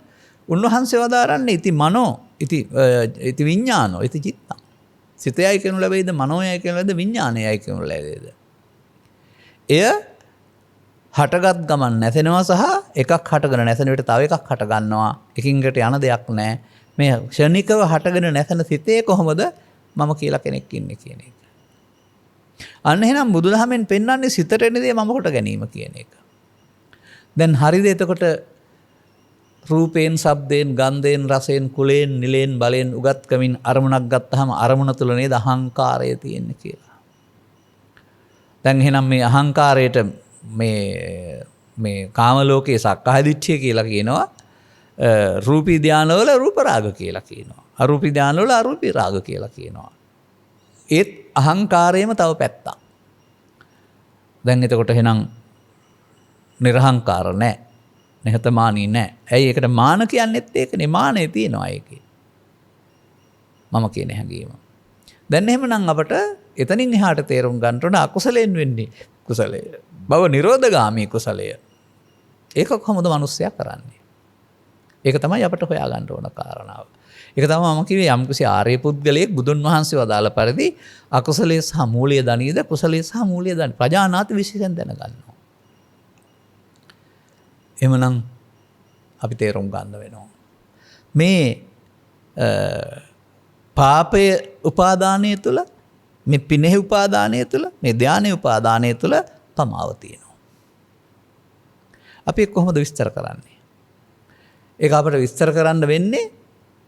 උන්වහන්සේ වදාරන්නේ ඉති මනෝ, ඉති විඥානෝ, ඉති චිත්තං. සිතයයි කියනු ලැබෙයිද, මනෝයයි කියනු ලැබෙයිද, විඥානයයි කියනු ලැබෙයිද? එය හටගත් ගමන් නැසෙනවා සහ එකක් හටගෙන නැසෙන විට තව එකක් හට ගන්නවා. එකින් එකට යන දෙයක් නැහැ. මේ ක්ෂණිකව හටගෙන නැසෙන සිතේ කොහොමද මම කියලා කෙනෙක් ඉන්නේ කියන එක. අන්න එහෙනම් බුදුදහමෙන් පෙන්වන්නේ සිතට එන දේ මම කොට ගැනීම කියන එක. දැන් හරිද එතකොට රූපයෙන්, ශබ්දයෙන්, ගන්ධයෙන්, රසයෙන්, කුලයෙන්, නිලයෙන්, බලයෙන් උගත්කමින් අරමුණක් ගත්තාම අරමුණ තුල නේද අහංකාරය තියෙන්නේ කියලා. දැන් එහෙනම් මේ අහංකාරයට මේ කාම ලෝකයේ සක්කාය දිට්ඨිය කියලා කියනවා. රූපී ධානවල රූප රාග කියලා කියනවා. අරූපී ධානවල අරූපී රාග කියලා කියනවා. ඒත් අහංකාරයේම තව පැත්තක්. දැන් එතකොට එහෙනම් නිර්හංකාර නැහැ. නිහතමානී නැහැ. ඇයි ඒකට මාන කියන්නේත් ඒකනේ. මානෙ තියෙනවා ඒකේ. මම කියන හැඟීම. දැන් එහෙමනම් අපට එතනින් එහාට තේරුම් ගන්න ඕන අකුසලයෙන් වෙන්නේ කුසලය. බව නිරෝධගාමී කුසලය. ඒක කොහොමද මිනිස්සයා කරන්නේ? ඒක තමයි අපට හොයාගන්න ඕන කාරණාව. ඒක තමයි මම කිව්වේ යම්කිසි ආර්ය පුද්ගලයෙක් බුදුන් වහන්සේ වදාළ පරිදි අකුසලයේ සහ මූලිය දනීද කුසලයේ සහ මූලිය දනී ප්‍රජානාති විශේෂයෙන් දැනගන්නවා. එhmenan අපි තේරුම් ගන්න වෙනවා. මේ පාපයේ උපාදානයේ තුල, මේ පිනෙහි උපාදානයේ තුල, මේ ධානයේ උපාදානයේ තුල පමාව තියෙනවා. අපි කොහොමද විස්තර කරන්නේ? ඒක අපිට විස්තර කරන්න වෙන්නේ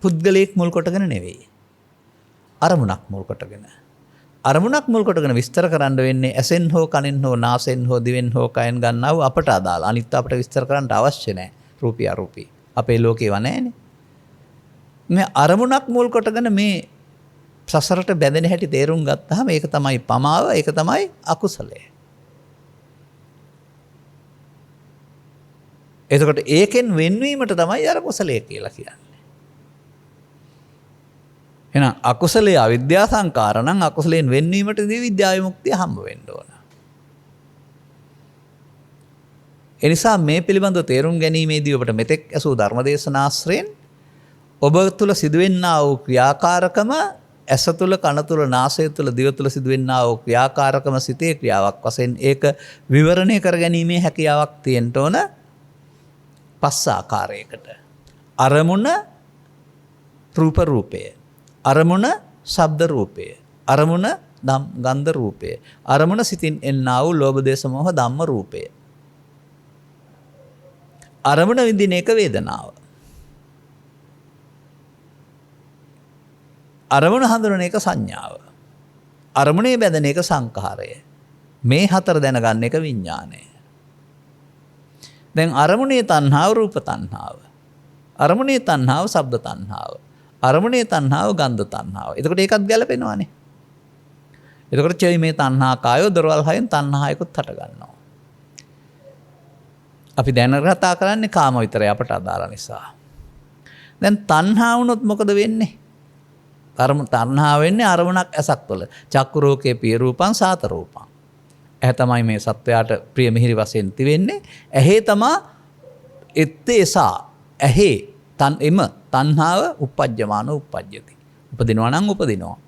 පුද්ගලයෙක් මුල් කොටගෙන නෙවෙයි. අරමුණක් මුල් කොටගෙන. අරමුණක් මුල් කොටගෙන විස්තර කරන්න වෙන්නේ ඇසෙන් හෝ කනෙන් හෝ නාසෙන් හෝ දිවෙන් හෝ කයෙන් ගන්නව අපට අදාළ. අනිත් අපිට විස්තර කරන්න අවශ්‍ය නැහැ. රූපී අරූපී. අපේ ලෝකේව නැහැනේ. මේ අරමුණක් මුල් කොටගෙන මේ සසරට බැඳෙන හැටි තේරුම් ගත්තාම ඒක තමයි පමාව, ඒක තමයි අකුසලය. එතකොට ඒකෙන් වෙන්වීමට තමයි අර කුසලය කියලා කියන්නේ. එහෙනම් අකුසලයේ අවිද්‍යා සංකාර නම් අකුසලයෙන් වෙන්වීමටදී විද්‍යා විමුක්තිය හම්බ වෙන්න ඕන. ඒ නිසා මේ පිළිබඳව තේරුම් ගැනීමේදී ඔබට මෙතෙක් ඇසූ ධර්මදේශනාශ්‍රයෙන් ඔබ තුළ සිදුවෙන්නා වූ ක්‍රියාකාරකම ඇස තුළ, කන තුළ, නාසය තුළ, දිව තුළ සිදුවෙන්නා වූ ක්‍රියාකාරකම සිතේ ක්‍රියාවක් වශයෙන් ඒක විවරණය කර ගැනීමේ හැකියාවක් තියෙන්න ඕන. පස් ආකාරයකට. අරමුණ රූප රූපය, අරමුණ ශබ්ද රූපය, අරමුණ ගන්ධ රූපය, අරමුණ සිතින් එන්නා වූ ලෝභ දේශ මොහ ධම්ම රූපය, අරමුණ විඳින එක වේදනාව, අරමුණ හඳුනන එක සංඥාව, අරමුණේ බැඳෙන එක සංඛාරය, මේ හතර දැනගන්න එක විඥානය. දැන් අරමුණේ තණ්හාව රූප තණ්හාව, අරමුණේ තණ්හාව ශබ්ද තණ්හාව, අරමුණේ තණ්හාව ගන්ධ තණ්හාව. එතකොට ඒකත් ගැලපෙනවානේ. එතකොට චෛ මේ තණ්හා කායෝ දරවල් හයෙන් තණ්හායකුත් හට ගන්නවා. අපි දැන කතා කරන්නේ කාම විතරයි අපට අදාළ නිසා. දැන් තණ්හා වුණොත් මොකද වෙන්නේ? තණ්හා වෙන්නේ අරමුණක් ඇසක් තුළ. චක්කු රෝකේ පිය රූපං සාත රූපං. ඇහැ තමයි මේ සත්වයාට ප්‍රිය මිහිරි වශයෙන් තිවෙන්නේ. ඇහි තමා එත්තේසා ඇහි එම තණ්හාව උපජ්ජමානෝ උපජ්ජති. උපදිනවා නම් උපදිනවා.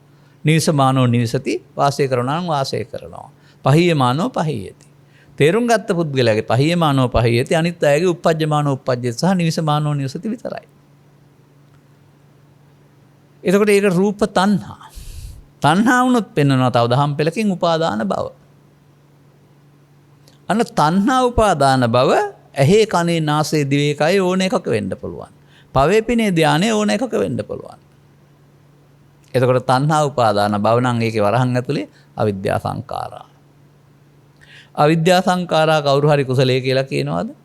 නිවසමානෝ නිවසති, වාසය කරනවා නම් වාසය කරනවා. පහීයමානෝ පහීයති. තේරුම් ගත්ත පුද්ගලයාගේ පහීයමානෝ පහීයති, අනිත් අයගේ උපජ්ජමානෝ උපජ්ජති සහ නිවසමානෝ නිවසති විතරයි. එතකොට ඒක රූප තණ්හා. තණ්හා වුණොත් පෙන්වනවා තව දහම් පෙළකින් උපාදාන භව. අන්න තණ්හා උපාදාන භව ඇහි කනේ නාසයේ දිවේ කය ඕන එකක වෙන්න පුළුවන්. පවේ පිනේ ධානය ඕන එකක වෙන්න පුළුවන්. එතකොට තණ්හා උපාදාන භව නම් ඒකේ වරහන් ඇතුලේ අවිද්‍යා සංඛාරා. අවිද්‍යා සංඛාරා කවුරු හරි කුසලයේ කියලා කියනවාද?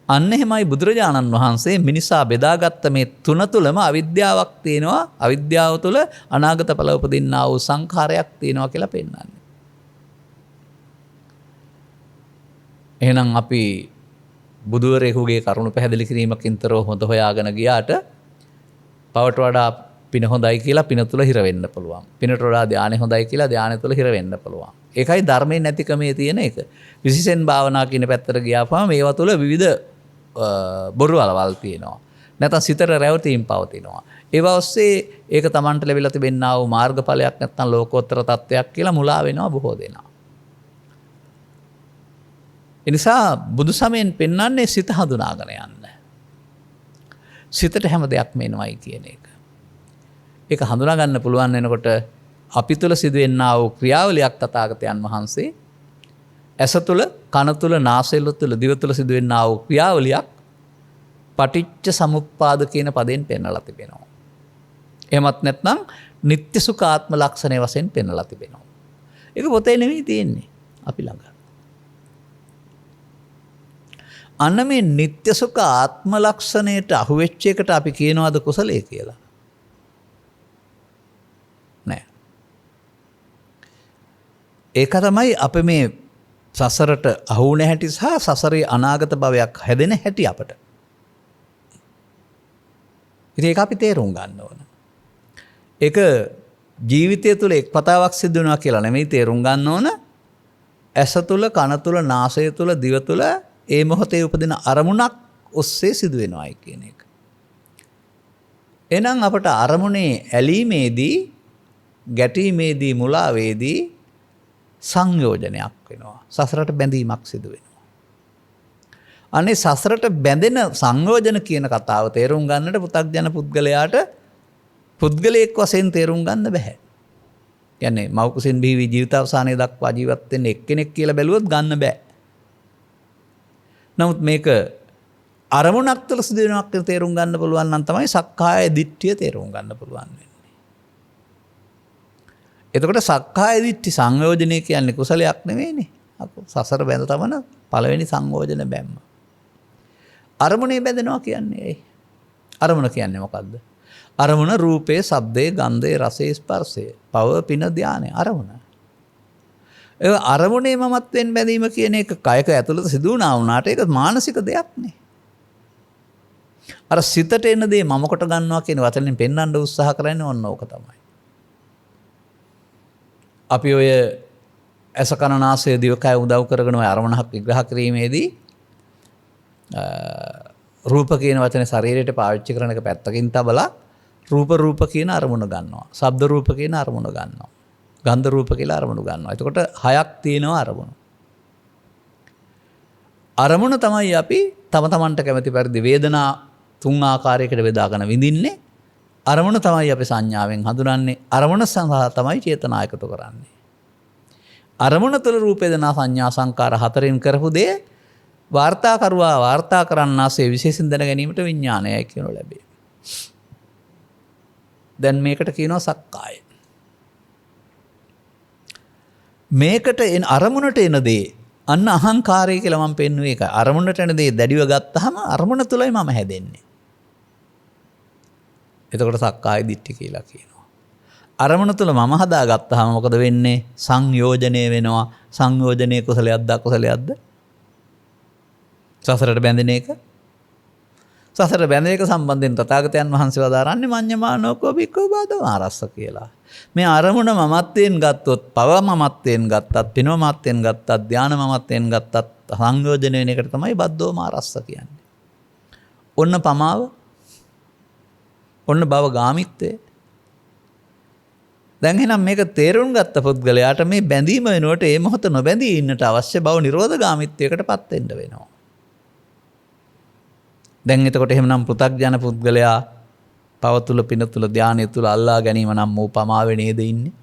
අන්න එහෙමයි බුදුරජාණන් වහන්සේ මිනිසා බෙදාගත්ත මේ තුන තුලම අවිද්‍යාවක් තියෙනවා. අවිද්‍යාව තුල අනාගත ඵල උපදින්නා වූ සංඛාරයක් තියෙනවා කියලා පෙන්වන්නේ. එහෙනම් අපි බුදුවරයෙකුගේ කරුණ පැහැදිලි කිරීමකින් තොරව හොඳ හොයාගෙන ගියාට පවට වඩා පින හොඳයි කියලා පින තුල හිර වෙන්න පුළුවන්. පිනට වඩා ධානය හොඳයි කියලා ධානය තුල හිර වෙන්න පුළුවන්. ඒකයි ධර්මයේ නැතිකමේ තියෙන එක. විශේෂයෙන් භාවනා කියන පැත්තට ගියාපම මේවා තුල විවිධ බොරු වලවල් තියෙනවා. නැත්නම් සිතට රැවටීම් පවතිනවා. ඒවා ඔස්සේ ඒක Tamanට ලැබිලා තිබෙනා වූ මාර්ගඵලයක් නැත්නම් ලෝකෝත්තර තත්වයක් කියලා මුලා වෙනවා බොහෝ දෙනා. ඒ නිසා බුදු සමයෙන් පෙන්වන්නේ සිත හඳුනාගෙන යන්න. සිතට හැම දෙයක්ම එනවයි කියන එක. ඒක හඳුනා ගන්න පුළුවන් වෙනකොට අපි තුල සිදුවෙනා වූ ක්‍රියාවලියක් තථාගතයන් වහන්සේ ඇස තුල, කන තුල, නාසය තුල, දිව තුල සිදුවෙනා වූ ක්‍රියාවලියක් පටිච්ච සමුප්පාද කියන පදයෙන් පෙන්වලා තිබෙනවා. එහෙමත් නැත්නම් නিত্য සුඛ ආත්ම ලක්ෂණය වශයෙන් පෙන්වලා තිබෙනවා. ඒක පොතේ නෙවෙයි තියෙන්නේ අපි ළඟ. අන්න මේ නিত্য සුඛ ආත්ම ලක්ෂණයට අහුවෙච්ච එකට අපි කියනවාද කුසලයේ කියලා? නෑ. ඒක තමයි අපි මේ සසරට අහු වුණ හැටි සහ සසරේ අනාගත භවයක් හැදෙන හැටි අපට. ඉතින් ඒක අපි තේරුම් ගන්න ඕන. ඒක ජීවිතය තුළ එක් පතාවක් සිදු වෙනවා කියලා නෙමෙයි තේරුම් ගන්න ඕන. ඇස තුළ, කන තුළ, නාසය තුළ, දිව තුළ ඒ මොහොතේ උපදින අරමුණක් ඔස්සේ සිදු වෙනවායි කියන එක. එහෙනම් අපට අරමුණේ ඇලීමේදී, ගැටීමේදී, මුලාවේදී සංයෝජනයක් වෙනවා. සසරට බැඳීමක් සිදු වෙනවා. අනේ සසරට බැඳෙන සංයෝජන කියන කතාව තේරුම් ගන්නට පු탁ජන පුද්ගලයාට පුද්ගලයෙක් වශයෙන් තේරුම් ගන්න බෑ. කියන්නේ මව් කුසෙන් බිහි ජීවිතාවසානයේ දක්වා ජීවත් වෙන්න එක්කෙනෙක් කියලා බැලුවොත් ගන්න බෑ. නමුත් මේක අරමුණක් තුළ සිදු වෙනවක් කියලා තේරුම් ගන්න පුළුවන් නම් තමයි සක්කාය දිට්ඨිය තේරුම් ගන්න පුළුවන් වෙන්නේ. එතකොට සක්කාය දිට්ඨි සංයෝජනය කියන්නේ කුසලයක් නෙවෙයිනේ. සසර බැඳ තමන පළවෙනි සංයෝජන බැම්ම. අරමුණේ බැඳෙනවා කියන්නේ ඇයි? අරමුණ කියන්නේ මොකද්ද? අරමුණ රූපේ, ශබ්දේ, ගන්ධේ, රසේ, ස්පර්ශේ, පව, පින, ධානය අරමුණ. ඒ අරමුණේ මමත්වෙන් බැඳීම කියන එක කයක ඇතුළත සිදු වුණා වුණාට ඒක මානසික දෙයක් නේ. අර සිතට එන දේ මම කොට ගන්නවා කියන වචනෙන් පෙන්වන්න උත්සාහ කරන්නේ ඔන්න ඕක තමයි. අපි ඔය ඇස කන නාසය දිවකය උදව් කරගෙන ඔය අරමුණක් විග්‍රහ කිරීමේදී රූප කියන වචනේ ශරීරයට පාවිච්චි කරන එක පැත්තකින් තබලා රූප කියන අරමුණ ගන්නවා. ශබ්ද රූප කියන අරමුණ ගන්නවා. ගන්ධ රූප කියලා අරමුණු ගන්නවා. එතකොට හයක් තියෙනවා අරමුණු. අරමුණ තමයි අපි තම තමන්ට කැමති පරිදි වේදනා තුන් ආකාරයකට බෙදාගෙන විඳින්නේ. අරමුණ තමයි අපි සංඥාවෙන් හඳුනන්නේ. අරමුණ සඳහා තමයි චේතනා එකතු කරන්නේ. අරමුණ තුළ රූප වේදනා සංඥා සංකාර හතරෙන් කරපු දේ වාර්තාකරුවා වාර්තා කරන්නාසේ විශේෂයෙන් දැන ගැනීමට විඥානයයි කියනු ලැබේ. දැන් මේකට කියනවා සක්කාය. මේකට එන අරමුණට එන දේ අන්න අහංකාරය කියලා මම පෙන්වුවේ ඒකයි. අරමුණට එන දේ දැඩිව ගත්තාම අරමුණ තුලයි මම හැදෙන්නේ. එතකොට සක්කාය දිට්ඨි කියලා කියනවා. අරමුණ තුල මම හදාගත්තාම මොකද වෙන්නේ? සංයෝජනය වෙනවා. සංයෝජනයේ කුසලයක්ද අකුසලයක්ද? සසරට බැඳෙන එක. සසර බැඳෙන එක සම්බන්ධයෙන් තථාගතයන් වහන්සේ වදාරන්නේ මඤ්ඤමානෝකෝ භික්ඛු බාධෝ ආරස්ස කියලා. මේ අරමුණ මමත්වයෙන් ගත්තොත්, පව මමත්වයෙන් ගත්තත්, පින මමත්වයෙන් ගත්තත්, ධාන මමත්වයෙන් ගත්තත් සංයෝජන වෙන එකට තමයි බද්දෝ මාරස්ස කියන්නේ. ඔන්න පමාව. ඔන්න භව ගාමිත්වය. දැන් එහෙනම් මේක තේරුම් ගත්ත පුද්ගලයාට මේ බැඳීම වෙනුවට ඒ මොහොත නොබැඳී ඉන්නට අවශ්‍ය භව නිරෝධ ගාමිත්වයකටපත් වෙන්න වෙනවා. දැන් එතකොට එහෙමනම් පෘථග්ජන පුද්ගලයා පව තුළ පින තුළ ධානය තුළ අල්ලා ගැනීම නම් වූ පමාවේ නේද ඉන්නේ.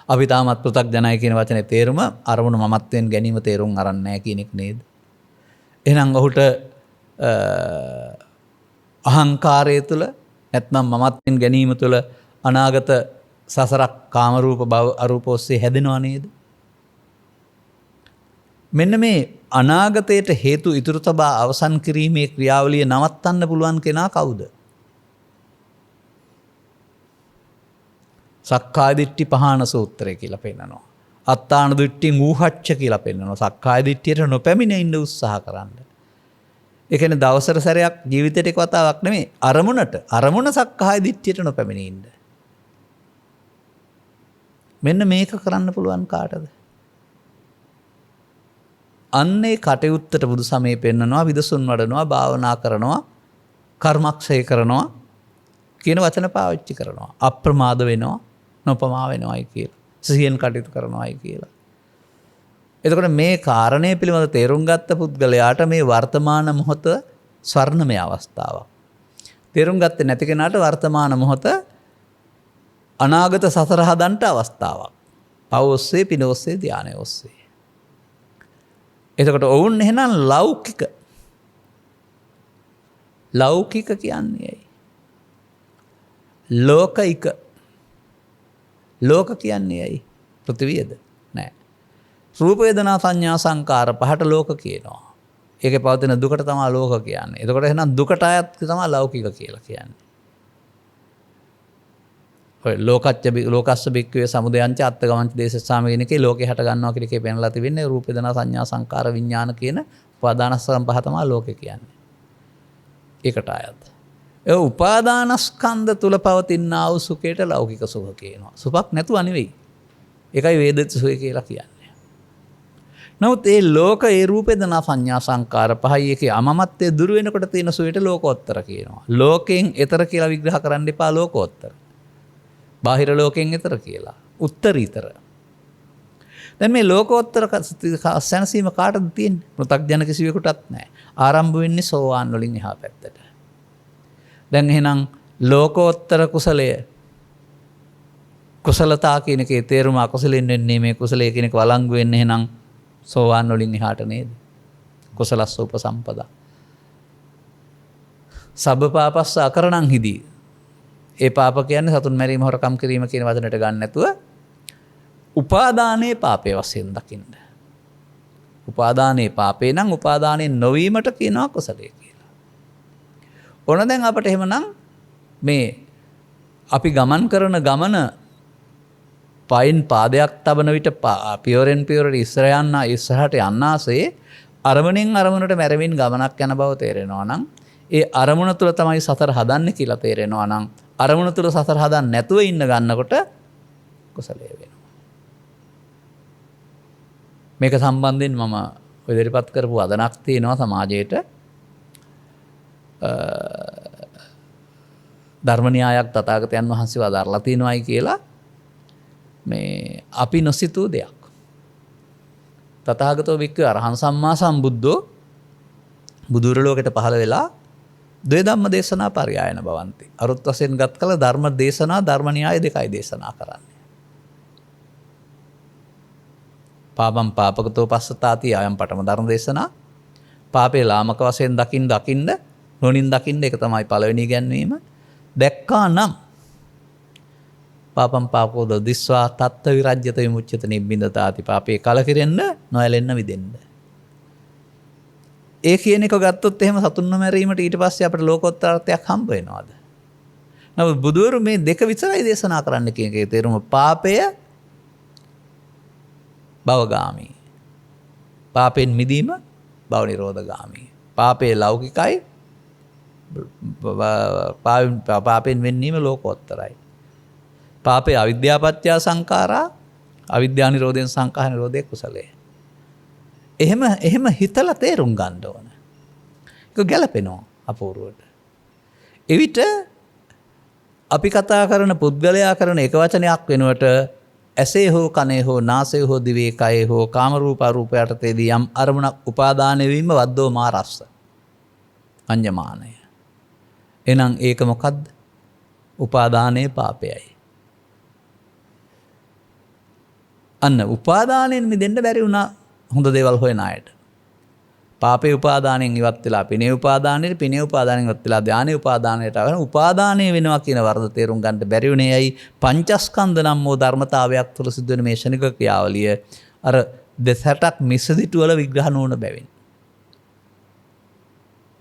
අපි තාමත් පෘථග්ජනයි කියන වචනේ තේරුම අරමුණු මමත්වයෙන් ගැනීම තේරුම් අරන් නැහැ කියන එක නේද? එහෙනම් ඔහුට අහංකාරය තුළ නැත්නම් මමත්වයෙන් ගැනීම තුළ අනාගත සසරක් කාම රූප භව අරූප ඔස්සේ හැදෙනවා නේද? මෙන්න මේ අනාගතයට හේතු ඉතුරු තබා අවසන් කිරීමේ ක්‍රියාවලිය නවත්තන්න පුළුවන් කෙනා කවුද? සක්කාය දිට්ඨි පහාන සූත්‍රය කියලා පෙන්නනවා. අත්තාන දිට්ඨි මූහච්ච කියලා පෙන්නනවා. සක්කාය දිට්ඨියට නොපැමිණ ඉන්න උත්සාහ කරන්න. ඒ කියන්නේ දවසට සැරයක් ජීවිතේට එක වතාවක් නෙමෙයි අරමුණ සක්කාය දිට්ඨියට නොපැමිණ ඉන්න. මෙන්න මේක කරන්න පුළුවන් කාටද? අන්නේ කටයුත්තට බුදු සමය පෙන්නනවා, විදසුන් වඩනවා, භාවනා කරනවා, කර්මක්ෂය කරනවා කියන වචන පාවිච්චි කරනවා. අප්‍රමාද වෙනවා, නොපමා වෙනවායි කියලා. සිහියෙන් කටයුතු කරනවායි කියලා. එතකොට මේ කාරණය පිළිබඳ තේරුම් ගත්ත පුද්ගලයාට මේ වර්තමාන මොහොත ස්වර්ණමය අවස්ථාවක්. තේරුම් ගත්තේ නැති කෙනාට වර්තමාන මොහොත අනාගත සසර හදන්ට අවස්ථාවක්. පව ඔස්සේ, පින ඔස්සේ, ධානය ඔස්සේ. එතකොට ඔවුන් එහෙනම් ලෞකික කියන්නේ ඇයි? ලෝක කියන්නේ ඇයි? පෘථිවියද? නෑ. රූප වේදනා සංඥා සංකාර පහට ලෝක කියනවා. ඒකේ පවතින දුකට තමයි ලෝක කියන්නේ. එතකොට එහෙනම් දුකට අයත් තමයි ලෞකික කියලා කියන්නේ. ඔය ලෝකස්ස බික්කවේ සමුදයංච අත්තගමංච දේශස්සාම කියන එකේ ලෝකේ හට ගන්නවා කියන එකේ පෙන්ලා තිබෙන්නේ රූප වේදනා සංඥා සංකාර විඥාන කියන උපාදානස්කන්ධ පහ තමයි ලෝකේ කියන්නේ. ඒකට අයත්. ඒ උපාදානස්කන්ධ තුල පවතිනා වූ සුඛයට ලෞකික සුඛ කියනවා. සුඛක් නැතුව නෙවෙයි. ඒකයි වේදිත සුඛය කියලා කියන්නේ. නමුත් ඒ ලෝක ඒ රූප වේදනා සංඥා සංකාර පහයි එකේ අමමත්වයේ දුර වෙනකොට තියෙන සුවයට ලෝකෝත්තර කියනවා. ලෝකයෙන් එතර කියලා විග්‍රහ කරන්න එපා ලෝකෝත්තර. බාහිර ලෝකයෙන් එතර කියලා. උත්තරීතර. දැන් මේ ලෝකෝත්තර සැනසීම කාටද තියෙන්නේ? පෘථග්ජන කිසිවෙකුටත් නැහැ. ආරම්භ වෙන්නේ සෝවාන් වලින් එහා පැත්තට. දැන් එහෙනම් ලෝකෝත්තර කුසලය කුසලතා කියන එකේ තේරුම අකුසලෙන් වෙන්නේ මේ කුසලයේ කියන එක වළංගු වෙන්නේ එහෙනම් සෝවාන් වලින් එහාට නේද? කුසලස්ස උපසම්පදා. සබ්බපාපස්ස අකරණං හිදී. ඒ පාප කියන්නේ සතුන් මැරීම, හොරකම් කිරීම කියන වචනට ගන්න නැතුව උපාදානයේ පාපේ වශයෙන් දකින්න. උපාදානයේ පාපේ නම් උපාදානයේ නොවීමට කියනවා කුසලයේ කියලා. ඕන දැන් අපට එහෙමනම් මේ අපි ගමන් කරන ගමන පයින් පාදයක් තබන විට පියවරෙන් පියවරට ඉස්සරහට යන්නාසේ අරමුණෙන් අරමුණට මැරමින් ගමනක් යන බව තේරෙනවා නම් ඒ අරමුණ තුළ තමයි සතර හදන්නේ කියලා තේරෙනවා නම් අරමුණ තුළ සතර හදන්න නැතුව ඉන්න ගන්නකොට කුසලයේ වෙනවා. මේක සම්බන්ධයෙන් මම ඉදිරිපත් කරපු අදනක් තියෙනවා සමාජයට. ධර්ම න්‍යායක් තථාගතයන් වහන්සේ වදාරලා තිනවයි කියලා මේ අපි නොසිතූ දෙයක්. තථාගතෝ වික්ඛවේ අරහං සම්මා සම්බුද්ධෝ බුදුර ලෝකෙට පහළ වෙලා ද්වේ ධම්ම දේශනා පරියායන බවන්ති. අරුත් වශයෙන් ගත් කල ධර්ම දේශනා ධර්ම න්‍යාය දෙකයි දේශනා කරන්නේ. පාපම් පාපකතෝ පස්සතාති ආයම් පඨම ධර්ම දේශනා. පාපේ ලාමක වශයෙන් දකින්න නොනින් දකින්න ඒක තමයි පළවෙනි ඉගැන්වීම. දැක්කා නම් පාපම් පාපෝද දිස්වා තත්ත විරජ්‍යත විමුච්ඡත නිබ්බින්දතාති. පාපේ කලකිරෙන්න නොඇලෙන්න විදෙන්න. ඒ කියන එක ගත්තොත් එහෙම සතුන්ව මැරීමට ඊට පස්සේ අපිට ලෝකෝත්තර අර්ථයක් හම්බ වෙනවද? නමුත් බුදුවරු මේ දෙක විතරයි දේශනා කරන්න කියන එකේ තේරුම පාපය භවගාමී. පාපෙන් මිදීම භව නිරෝධගාමී. පාපේ ලෞකිකයි පාපෙන් වෙන්නීම ලෝකෝත්තරයි. පාපේ අවිද්‍යාපත්‍ය සංඛාරා අවිද්‍යා නිරෝධයෙන් සංඛාර නිරෝධයේ කුසලයේ. එහෙම හිතලා තේරුම් ගන්න ඕන. ඒක ගැලපෙනවා අපූර්වට. එවිට අපි කතා කරන පුද්ගලයා කරන එක වචනයක් වෙනුවට ඇසේ හෝ කනේ හෝ නාසයේ හෝ දිවේ කයේ හෝ කාම රූප අරූප යටතේදී යම් අරමුණක් උපාදාන වීම වද්දෝ මාරස්ස අඤ්ඤමානය. එහෙනම් ඒක මොකද්ද? උපාදානයේ පාපයයි. අන්න උපාදානයෙන් මිදෙන්න බැරි වුණා හොඳ දේවල් හොයන අයට. පාපේ උපාදානයෙන් ඉවත් වෙලා පිනේ උපාදානයේ, පිනේ උපාදානයෙන් ඉවත් වෙලා ධානයේ උපාදානයට ආවම උපාදානය වෙනවා කියන වර්ධ තේරුම් ගන්න බැරි වුණේ ඇයි? පංචස්කන්ධ නම් වූ ධර්මතාවයක් තුළ සිදුවෙන මේ ශනික ක්‍රියාවලිය අර දෙසටක් මිසදිටු වල විග්‍රහ නොවන බැවින්.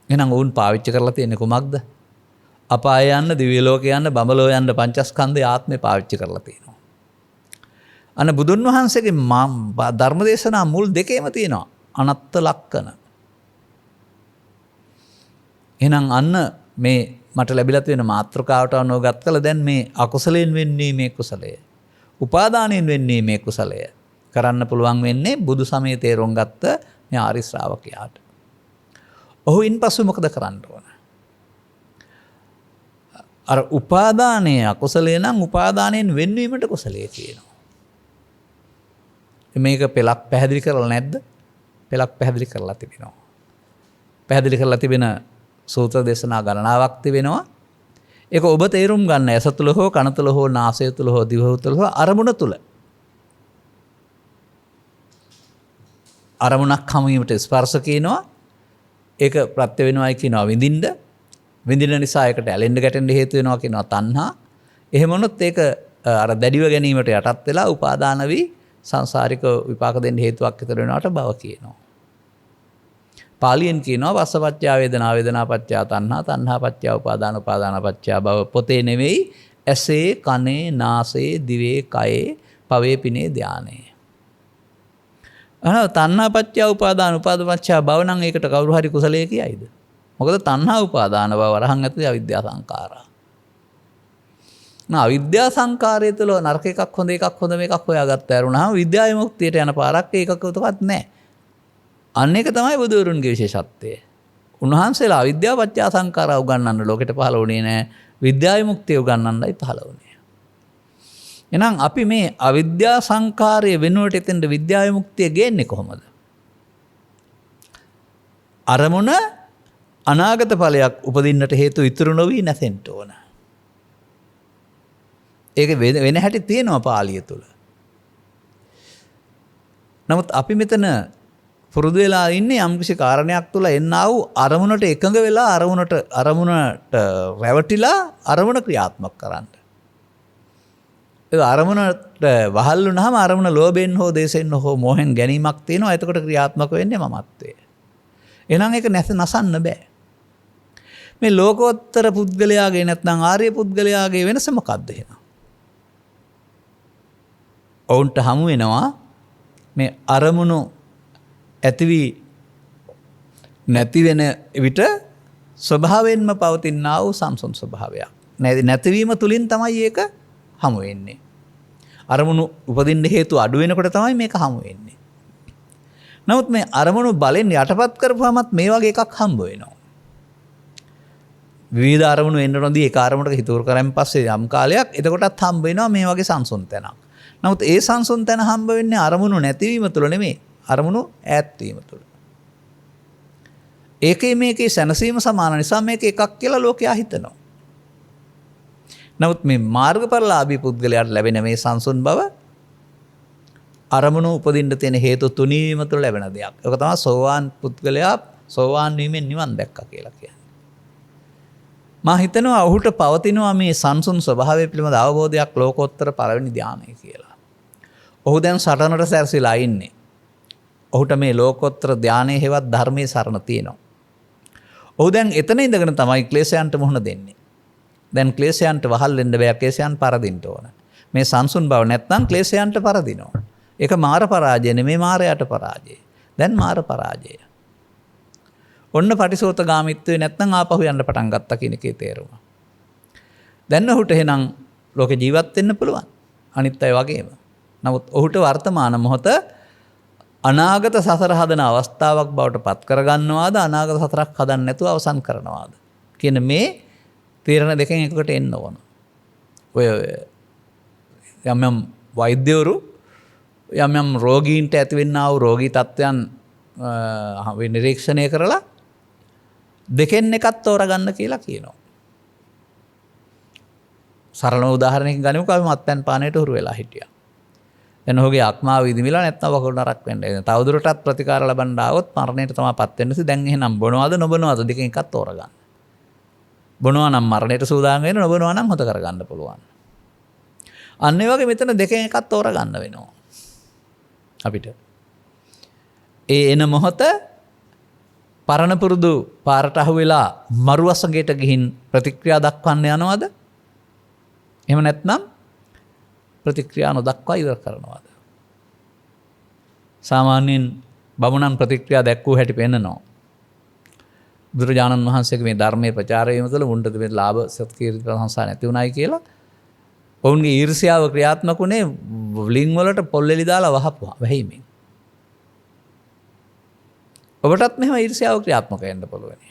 එහෙනම් වුන් පාවිච්චි කරලා තියෙන්නේ කොමක්ද? අපාය යන්න, දිව්‍ය ලෝක යන්න, බඹලෝ යන්න පංචස්කන්ධයේ ආත්මේ පාවිච්චි කරලා තියෙනවා. අන්න බුදුන් වහන්සේගේ ධර්මදේශනා මුල් දෙකේම තියෙනවා අනත්ත ලක්කන. එහෙනම් අන්න මේ මට ලැබිලා තියෙන මාත්‍රකාවට අනුව ගත් කළ දැන් මේ අකුසලයෙන් වෙන්නේ මේ කුසලය. උපාදානයෙන් වෙන්නේ මේ කුසලය. කරන්න පුළුවන් වෙන්නේ බුදු සමයේ තේරුම් ගත්ත මේ ආරි ශ්‍රාවකයාට. ඔහු ඉන්පසු මොකද කරන්න ඕන? අර උපාදානයේ අකුසලය නම් උපාදානයෙන් වෙන්වීමට කුසලයේ කියනවා. මේක පෙළක් පැහැදිලි කරලා නැද්ද? පෙළක් පැහැදිලි කරලා තිබෙනවා. පැහැදිලි කරලා තිබෙන සූත්‍ර දේශනා ගණනාවක් තිබෙනවා. ඒක ඔබ තේරුම් ගන්න ඇස තුළ හෝ කන තුළ හෝ නාසය තුළ හෝ දිව තුළ හෝ අරමුණ තුළ. අරමුණක් හමුවීමට ස්පර්ශ කියනවා. ඒක ප්‍රත්‍ය වෙනවායි කියනවා විඳින්න. විඳින නිසා ඒකට ඇලෙන්න ගැටෙන්න හේතු වෙනවා කියනවා තණ්හා. එහෙම වුණොත් ඒක අර දැඩිව ගැනීමට යටත් වෙලා උපාදාන වී සංසාරික විපාක දෙන්න හේතුවක් විතර වෙනවට බව කියනවා. පාලියෙන් කියනවා වස්සපච්චය වේදනා, වේදනාපච්චය තණ්හා, තණ්හාපච්චය උපාදාන, උපාදානපච්චය භව. පොතේ නෙවෙයි ඇසේ, කනේ, නාසයේ, දිවේ, කයේ, පවේ, පිනේ, ධානයේ. තණ්හාපච්චය උපාදාන, උපාදානපච්චය භව නම් ඒකට කවුරු හරි කුසලයේ කියයිද? මොකද තණ්හා උපාදාන භව වරහන් ඇතුලේ අවිද්‍යා සංඛාරා. අවිද්‍යා සංකාරය තුළ නරක එකක් හොඳ එකක් හොඳ මේකක් හොයාගත්ත ඇරුණාම විද්‍යා විමුක්තියට යන පාරක් ඒකකවතවත් නැහැ. අන්න ඒක තමයි බුදුවරුන්ගේ විශේෂත්වය. උන්වහන්සේලා අවිද්‍යාව පත්‍ය සංකාරා උගන්වන්න ලෝකෙට පහළ වුණේ නැහැ. විද්‍යා විමුක්තිය උගන්වන්නයි පහළ වුණේ. එහෙනම් අපි මේ අවිද්‍යා සංකාරය වෙනුවට එතෙන්ද විද්‍යා විමුක්තිය ගේන්නේ කොහොමද? අරමුණ අනාගත ඵලයක් උපදින්නට හේතු ඉතුරු නොවි නැසෙන්න ඕන. ඒක වෙන හැටි තියෙනවා පාළිය තුල. නමුත් අපි මෙතන පුරුදු වෙලා ඉන්නේ යම්කිසි කාරණයක් තුල එන්නා වූ අරමුණට එකඟ වෙලා අරමුණට රැවටිලා අරමුණ ක්‍රියාත්මක කරන්න. ඒ අරමුණට වහල් වුණාම අරමුණ ලෝභයෙන් හෝ දේශයෙන් හෝ මොහෙන් ගැනීමක් තියෙනවා. එතකොට ක්‍රියාත්මක වෙන්නේ මමත්වය. එහෙනම් ඒක නසන්න බෑ. මේ ලෝකෝත්තර පුද්ගලයාගේ නැත්නම් ආර්ය පුද්ගලයාගේ වෙනස මොකක්ද එහෙනම්? ඔවුන්ට හමු වෙනවා මේ අරමුණු ඇතිවි නැති වෙන විට ස්වභාවයෙන්ම පවතිනා වූ සංසුන් ස්වභාවයක්. නැතිවීම තුලින් තමයි ඒක හමු වෙන්නේ. අරමුණු උපදින්න හේතු අඩු වෙනකොට තමයි මේක හමු වෙන්නේ. නමුත් මේ අරමුණු බලෙන් යටපත් කරපුවාමත් මේ වගේ එකක් හම්බ වෙනවා. විවිධ අරමුණු එන්න නොදී ඒක අරමුණට හිතුවර කරන් පස්සේ යම් කාලයක් එතකොටත් හම්බ වෙනවා මේ වගේ සංසුන් තැනක්. නමුත් ඒ සංසුන් තැන හම්බ වෙන්නේ අරමුණු නැතිවීම තුළ නෙමෙයි. අරමුණු ඈත්වීම තුළ. ඒකේ මේකේ සැනසීම සමාන නිසා මේක එකක් කියලා ලෝකයා හිතනවා. නමුත් මේ මාර්ගඵලලාභී පුද්ගලයාට ලැබෙන මේ සංසුන් බව අරමුණු උපදින්න තියෙන හේතු තුනීම තුළ ලැබෙන දෙයක්. ඒක තමයි සෝවාන් පුද්ගලයා සෝවාන් වීමෙන් නිවන් දැක්කා කියලා කියන්නේ. මා හිතනවා ඔහුට පවතිනවා මේ සංසුන් ස්වභාවය පිළිබඳ අවබෝධයක් ලෝකෝත්තර පළවෙනි ධානය කියලා. ඔහු දැන් සටනට සැරසිලා ඉන්නේ. ඔහුට මේ ලෝකෝත්තර ධානයේ හේවත් ධර්මයේ සරණ තියෙනවා. ඔහු දැන් එතන ඉඳගෙන තමයි ක්ලේශයන්ට මුහුණ දෙන්නේ. දැන් ක්ලේශයන්ට වහල් වෙන්න බෑ. ක්ලේශයන් පරදින්න ඕන. මේ සංසුන් බව නැත්නම් ක්ලේශයන්ට පරදිනවා. ඒක මාර පරාජය නෙමෙයි මාරයට පරාජය. දැන් මාර පරාජය. ඔන්න පටිසෝතගාමීත්වයේ නැත්නම් ආපහු යන්න පටන් ගත්තා කියන එකේ තේරුම. දැන් ඔහුට එහෙනම් ලෝකේ ජීවත් වෙන්න පුළුවන්. අනිත් අය වගේම. නමුත් ඔහුට වර්තමාන මොහොත අනාගත සසර හදන අවස්ථාවක් බවට පත් කරගන්නවාද අනාගත සසරක් හදන්න නැතුව අවසන් කරනවාද කියන මේ තීරණ දෙකෙන් එකකට එන්න ඕන. ඔය යම් වෛද්‍යවරු යම් රෝගීන්ට ඇතිවෙනා වූ රෝගී තත්ත්වයන් නිරීක්ෂණය කරලා දෙකෙන් එකක් තෝරගන්න කියලා කියනවා. සරලම උදාහරණයකින් ගනිමුකෝ අපි මත්පැන් පානයට හුරු වෙලා හිටියා. දැන් ඔහුගේ ආත්මාව විදිමිලා නැත්නම් වකුගඩු නරක් වෙන්න. තවදුරටත් ප්‍රතිකාර ලබන්න ආවොත් මරණයට තමයිපත් වෙන්නේ. දැන් එහෙනම් බොනවද නොබොනවද දෙකෙන් එකක් තෝරගන්න. බොනවා නම් මරණයට සූදානම් වෙන්න, නොබොනවා නම් හොත කරගන්න පුළුවන්. අන්න ඒ වගේ මෙතන දෙකෙන් එකක් තෝරගන්න වෙනවා. අපිට ඒ එන මොහොත පරණ පුරුදු පාරට අහු වෙලා මරුවසඟයට ගිහින් ප්‍රතික්‍රියා දක්වන්න යනවද? එහෙම නැත්නම් ප්‍රතික්‍රියා නොදක්වා ඉවර කරනවද? සාමාන්‍යයෙන් බමුණන් ප්‍රතික්‍රියා දැක්වූ හැටි පෙන්නනවා. බුදුරජාණන් වහන්සේගේ මේ ධර්මයේ ප්‍රචාරය වීම තුළ මුන්ට තිබෙන ලාභ සත්කීර්ති ප්‍රශංසා නැති වුණායි කියලා ඔවුන්ගේ ඊර්ෂ්‍යාව ක්‍රියාත්මක වුණේ ලින් වලට පොල්ලෙලි දාලා වහපුවා වැහිමින්. ඔබටත් මෙහෙම ඊර්ෂ්‍යාව ක්‍රියාත්මක වෙන්න පුළුවන්.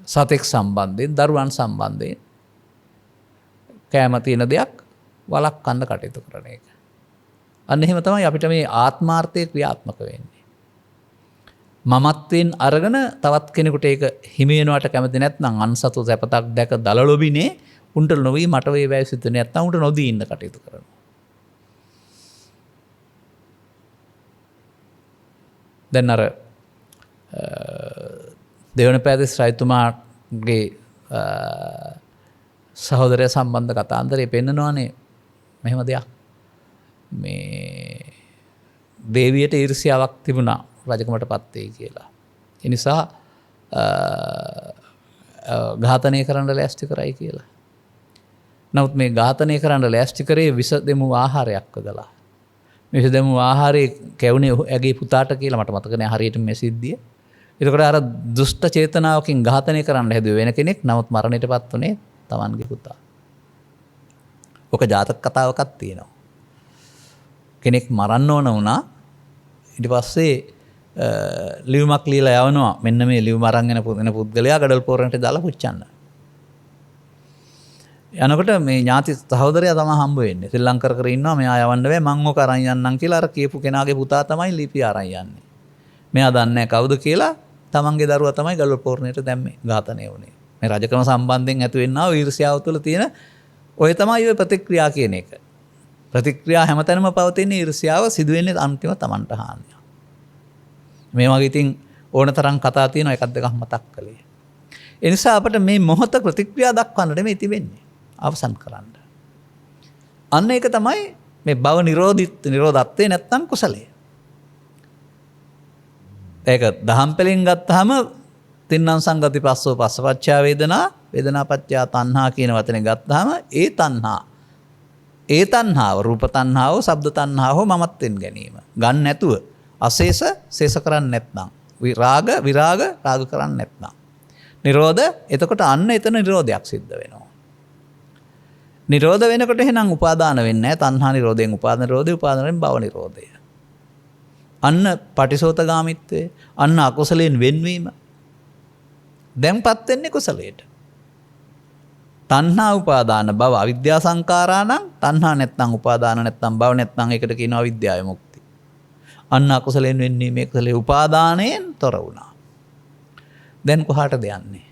සතෙක් සම්බන්ධයෙන්, දරුවන් සම්බන්ධයෙන් කැම තියෙන දෙයක් වළක්වන්න කටයුතු කරන එක. අන්න එහෙම තමයි අපිට මේ ආත්මාර්ථය ක්‍රියාත්මක වෙන්නේ. මමත්වෙන් අරගෙන තවත් කෙනෙකුට ඒක හිමි වෙනවට කැමති නැත්නම් අන්සතු සැපතක් දැක දලලොබිනේ උන්ට නොවි මට වේ වැය සිද්ධ නැත්නම් උන්ට නොදී ඉන්න කටයුතු කරනවා. දැන් අර දෙවන පෑතිස් රජතුමාගේ සහෝදරය සම්බන්ධ කතාන්තරය පෙන්නනවානේ මෙහෙම දෙයක්. මේ දේවියට ඊර්ෂ්‍යාවක් තිබුණා රජකමට පත්වෙයි කියලා. ඒ නිසා ඝාතනය කරන්න ලෑස්ති කරයි කියලා. නමුත් මේ ඝාතනය කරන්න ලෑස්ති කරේ විස දෙමු ආහාරයක් යොදලා. මේ විස දෙමු ආහාරය කැවුනේ ඇගේ පුතාට කියලා මට මතක නෑ හරියට මේ සිද්ධිය. එතකොට අර දුෂ්ට චේතනාවකින් ඝාතනය කරන්න හැදුවේ වෙන කෙනෙක්. නමුත් මරණයටපත් උනේ තමන්ගේ පුතා. ඔක ජාතක කතාවකක් තියෙනවා. කෙනෙක් මරන්න ඕන වුණා. ඊට පස්සේ ලියුමක් ලියලා යවනවා. මෙන්න මේ ලියුම අරන් එන පුද්ගලයා ගඩොල් පොරණට දාලා පුච්චන්න. යනකොට මේ ඥාති සහෝදරයා තමයි හම්බ වෙන්නේ. ශ්‍රී ලංකර කර ඉන්නවා. මෙයා යවන්න බෑ. මං ඔක අරන් යන්නම් කියලා අර කියපු කෙනාගේ පුතා තමයි ලිපිය අරන් යන්නේ. මෙයා දන්නේ නැහැ කවුද කියලා. තමන්ගේ දරුවා තමයි ගඩොල් පොරණයට දැම්මේ. ඝාතනය වුණේ. මේ රජකම සම්බන්ධයෙන් ඇති වෙන්නා වූ ඊර්ෂ්‍යාව තුළ තියෙන ඔය තමයි ඔය ප්‍රතික්‍රියා කියන එක. ප්‍රතික්‍රියා හැමතැනම පවතින ඊර්ෂ්‍යාව සිදු වෙන්නේ අන්තිම තමන්ට හානිය. මේ වගේ ඉතින් ඕන තරම් කතා තියෙනවා එකක් දෙකක් මතක් කළේ. ඒ නිසා අපිට මේ මොහොත ප්‍රතික්‍රියා දක්වන්න නෙමෙයි තිබෙන්නේ. අවසන් කරන්න. අන්න ඒක තමයි මේ භව නිරෝධත්වේ නැත්තම් කුසලය. ඒක දහම් පෙළෙන් ගත්තාම තින්නම් සංගති පස්සෝ පස්සපච්චා වේදනා වේදනාපච්චා තණ්හා කියන වචනේ ගත්තාම ඒ තණ්හාව රූප තණ්හාව ශබ්ද තණ්හාව මමත්වෙන් ගැනීම ගන්න නැතුව අශේෂ ශේෂ කරන්නේ නැත්නම් විරාග රාග කරන්නේ නැත්නම් නිරෝධ එතකොට අන්න එතන නිරෝධයක් සිද්ධ වෙනවා. නිරෝධ වෙනකොට එහෙනම් උපාදාන වෙන්නේ නැහැ. තණ්හා නිරෝධයෙන් උපාදාන නිරෝධය උපාදානෙන් භව නිරෝධය. අන්න පටිසෝතගාමිත්වය අන්න අකුසලයෙන් වෙන්වීම දැන්පත් වෙන්නේ කුසලයට. තණ්හා උපාදාන භව අවිද්‍යා සංඛාරා නම් තණ්හා නැත්නම් උපාදාන නැත්නම් භව නැත්නම් ඒකට කියනවා විද්‍යාව මුක්ති. අන්න අකුසලයෙන් වෙන්නේ මේ කුසලේ උපාදානයෙන් තොර වුණා. දැන් කොහාටද යන්නේ?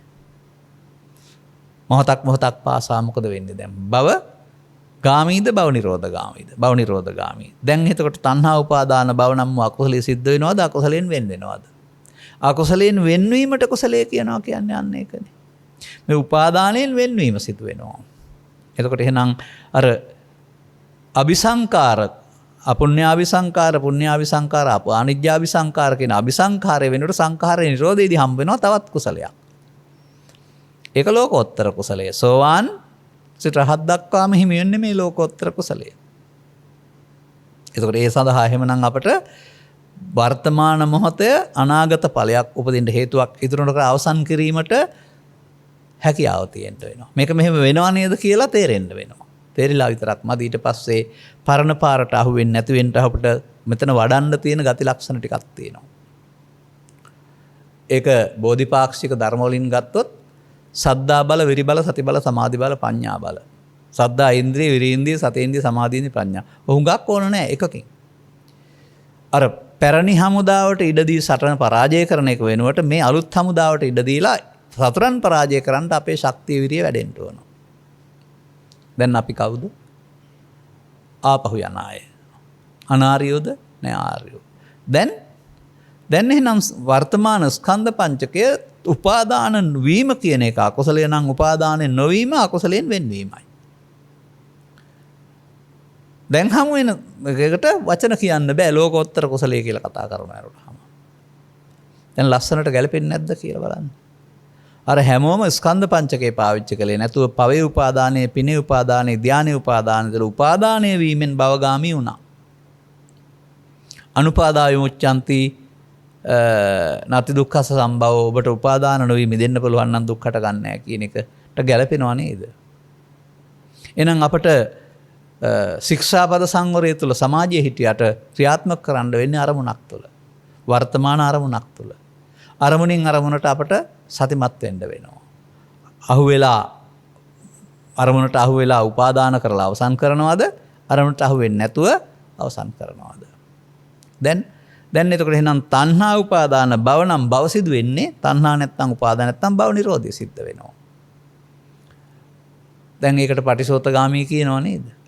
මොහොතක් පාසා මොකද වෙන්නේ දැන්? භව ගාමීද භව නිරෝධගාමීද? භව නිරෝධගාමී. දැන් එතකොට තණ්හා උපාදාන භව නම් අකුසලයේ සිද්ධ වෙනවද? අකුසලයෙන් වෙන් වෙනවද? අකුසලයෙන් වෙන්වීමට කුසලයේ කියනවා කියන්නේ අන්න ඒකනේ. මේ උපාදානයෙන් වෙන්වීම සිදු වෙනවා. එතකොට එහෙනම් අර අபிසංකාර අපුඤ්ඤාபிසංකාර පුඤ්ඤාபிසංකාර අනිජ්ජාபிසංකාර කියන අபிසංකාරය වෙනකොට සංඛාරේ නිරෝධයේදී හම්බ වෙනවා තවත් කුසලයක්. ඒක ලෝකෝත්තර කුසලය. සෝවාන් සිත රහත් දක්වාම හිමි වෙන්නේ මේ ලෝකෝත්තර කුසලය. එතකොට ඒ සඳහා එහෙමනම් අපට වර්තමාන මොහොතේ අනාගත ඵලයක් උපදින්න හේතුවක් ඉදිරියට අවසන් කිරීමට හැකියාව තියෙන්න වෙනවා. මේක මෙහෙම වෙනව නේද කියලා තේරෙන්න වෙනවා. තේරිලා විතරක් මදි. ඊට පස්සේ පරණ පාරට අහු වෙන්නේ නැති වෙන්න අපිට මෙතන වඩන්න තියෙන ගති ලක්ෂණ ටිකක් තියෙනවා. ඒක බෝධිපාක්ෂික ධර්ම වලින් ගත්තොත් සද්ධා බල, විරි බල, සති බල, සමාධි බල, ප්‍රඥා බල. සද්ධා ඉන්ද්‍රිය, විරි ඉන්ද්‍රිය, සති ඉන්ද්‍රිය, සමාධි ඉන්ද්‍රිය, ප්‍රඥා. හුඟක් ඕන නැහැ එකකින්. අර පැරණි හමුදාවට ඉඩ දී සටන පරාජය කරන එක වෙනුවට මේ අලුත් හමුදාවට ඉඩ දීලා සතරන් පරාජය කරන්න අපේ ශක්තිය විරිය වැඩෙන්න ඕන. දැන් අපි කවුද? ආපහු යන අය. අනාර්යෝද? නෑ ආර්යෝ. දැන් එහෙනම් වර්තමාන ස්කන්ධ පංචකය උපාදාන වීම කියන එක අකුසලය නම් උපාදානෙන් නොවීම අකුසලයෙන් වෙන්වීමයි. දැන් හමු වෙන එකකට වචන කියන්න බෑ ලෝකෝත්තර කුසලයේ කියලා කතා කරනවාම. දැන් ලස්සනට ගැලපෙන්නේ නැද්ද කියලා බලන්න. අර හැමෝම ස්කන්ධ පංචකේ පාවිච්චි කළේ නැතුව පවේ උපාදානයේ, පිනේ උපාදානයේ, ධානයේ උපාදානයේ උපාදානය වීමෙන් භවගාමී වුණා. අනුපාදාය මුච්ඡanti නැති දුක්ඛස සම්භව ඔබට උපාදාන නොවි මිදෙන්න පුළුවන් නම් දුක්කට ගන්න නැහැ කියන එකට ගැලපෙනව නේද? එහෙනම් අපට ශික්ෂාපද සංවරය තුළ සමාජයේ හිටියට ක්‍රියාත්මක කරන්න වෙන්නේ අරමුණක් තුළ. වර්තමාන අරමුණක් තුළ. අරමුණින් අරමුණට අපට සතිමත් වෙන්න වෙනවා. අරමුණට අහු වෙලා උපාදාන කරලා අවසන් කරනවද? අරමුණට අහු වෙන්නේ නැතුව අවසන් කරනවද? දැන් එතකොට එහෙනම් තණ්හා උපාදාන භව නම් භව සිදු වෙන්නේ තණ්හා නැත්තම් උපාදාන නැත්තම් භව නිරෝධය සිද්ධ වෙනවා. දැන් ඒකට පටිසෝතගාමී කියනව නේද?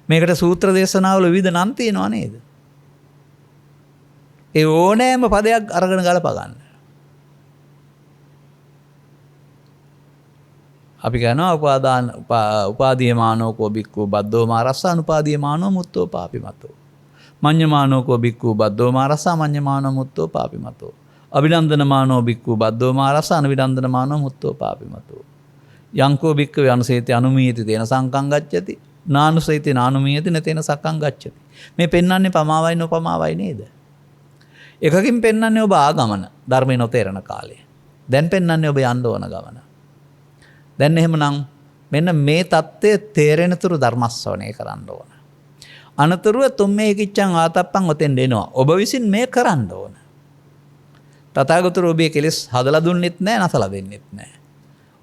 මේකට සූත්‍ර දේශනාවල විවිධ නම් තියෙනවා නේද? ඒ ඕනෑම පදයක් අරගෙන ගලප ගන්න. අපි කියනවා උපාදීයමානෝ කෝ බික්ඛු බද්දෝ මාරස්ස අනුපාදීයමානෝ මුත්තෝ පාපිමතෝ. මඤ්ඤමානෝ බික්ඛු බද්දෝ මාරස්ස මඤ්ඤමානෝ මුත්තෝ පාපිමතෝ. අභිනන්දනමානෝ බික්ඛු බද්දෝ මාරස්ස අනවිනන්දනමානෝ මුත්තෝ පාපිමතෝ. යංකෝ බික්ඛවේ අනුසේති අනුමීයති තේන සංකං ගච්ඡති. නානුසේති නානුමීයති නතේන සක්කං ගච්ඡති. මේ පෙන්වන්නේ පමාවයි නොපමාවයි නේද? එකකින් පෙන්වන්නේ ඔබ ආගමන ධර්මේ නොතේරන කාලේ. දැන් පෙන්වන්නේ ඔබ යන්න ඕන ගමන. දැන් එහෙමනම් මෙන්න මේ தත්ත්වය තේරෙන තුරු ධර්මස්සවණය කරන්න ඕන. අනතුරුව තුම්මේ කිච්ඡං ආතප්පං ඔතෙන් දෙනවා. ඔබ විසින් මේ කරන්න ඕන. තථාගතතුරු ඔබේ කෙලෙස් හදලා දුන්නෙත් නැහැ, නැසලා දෙන්නෙත් නැහැ.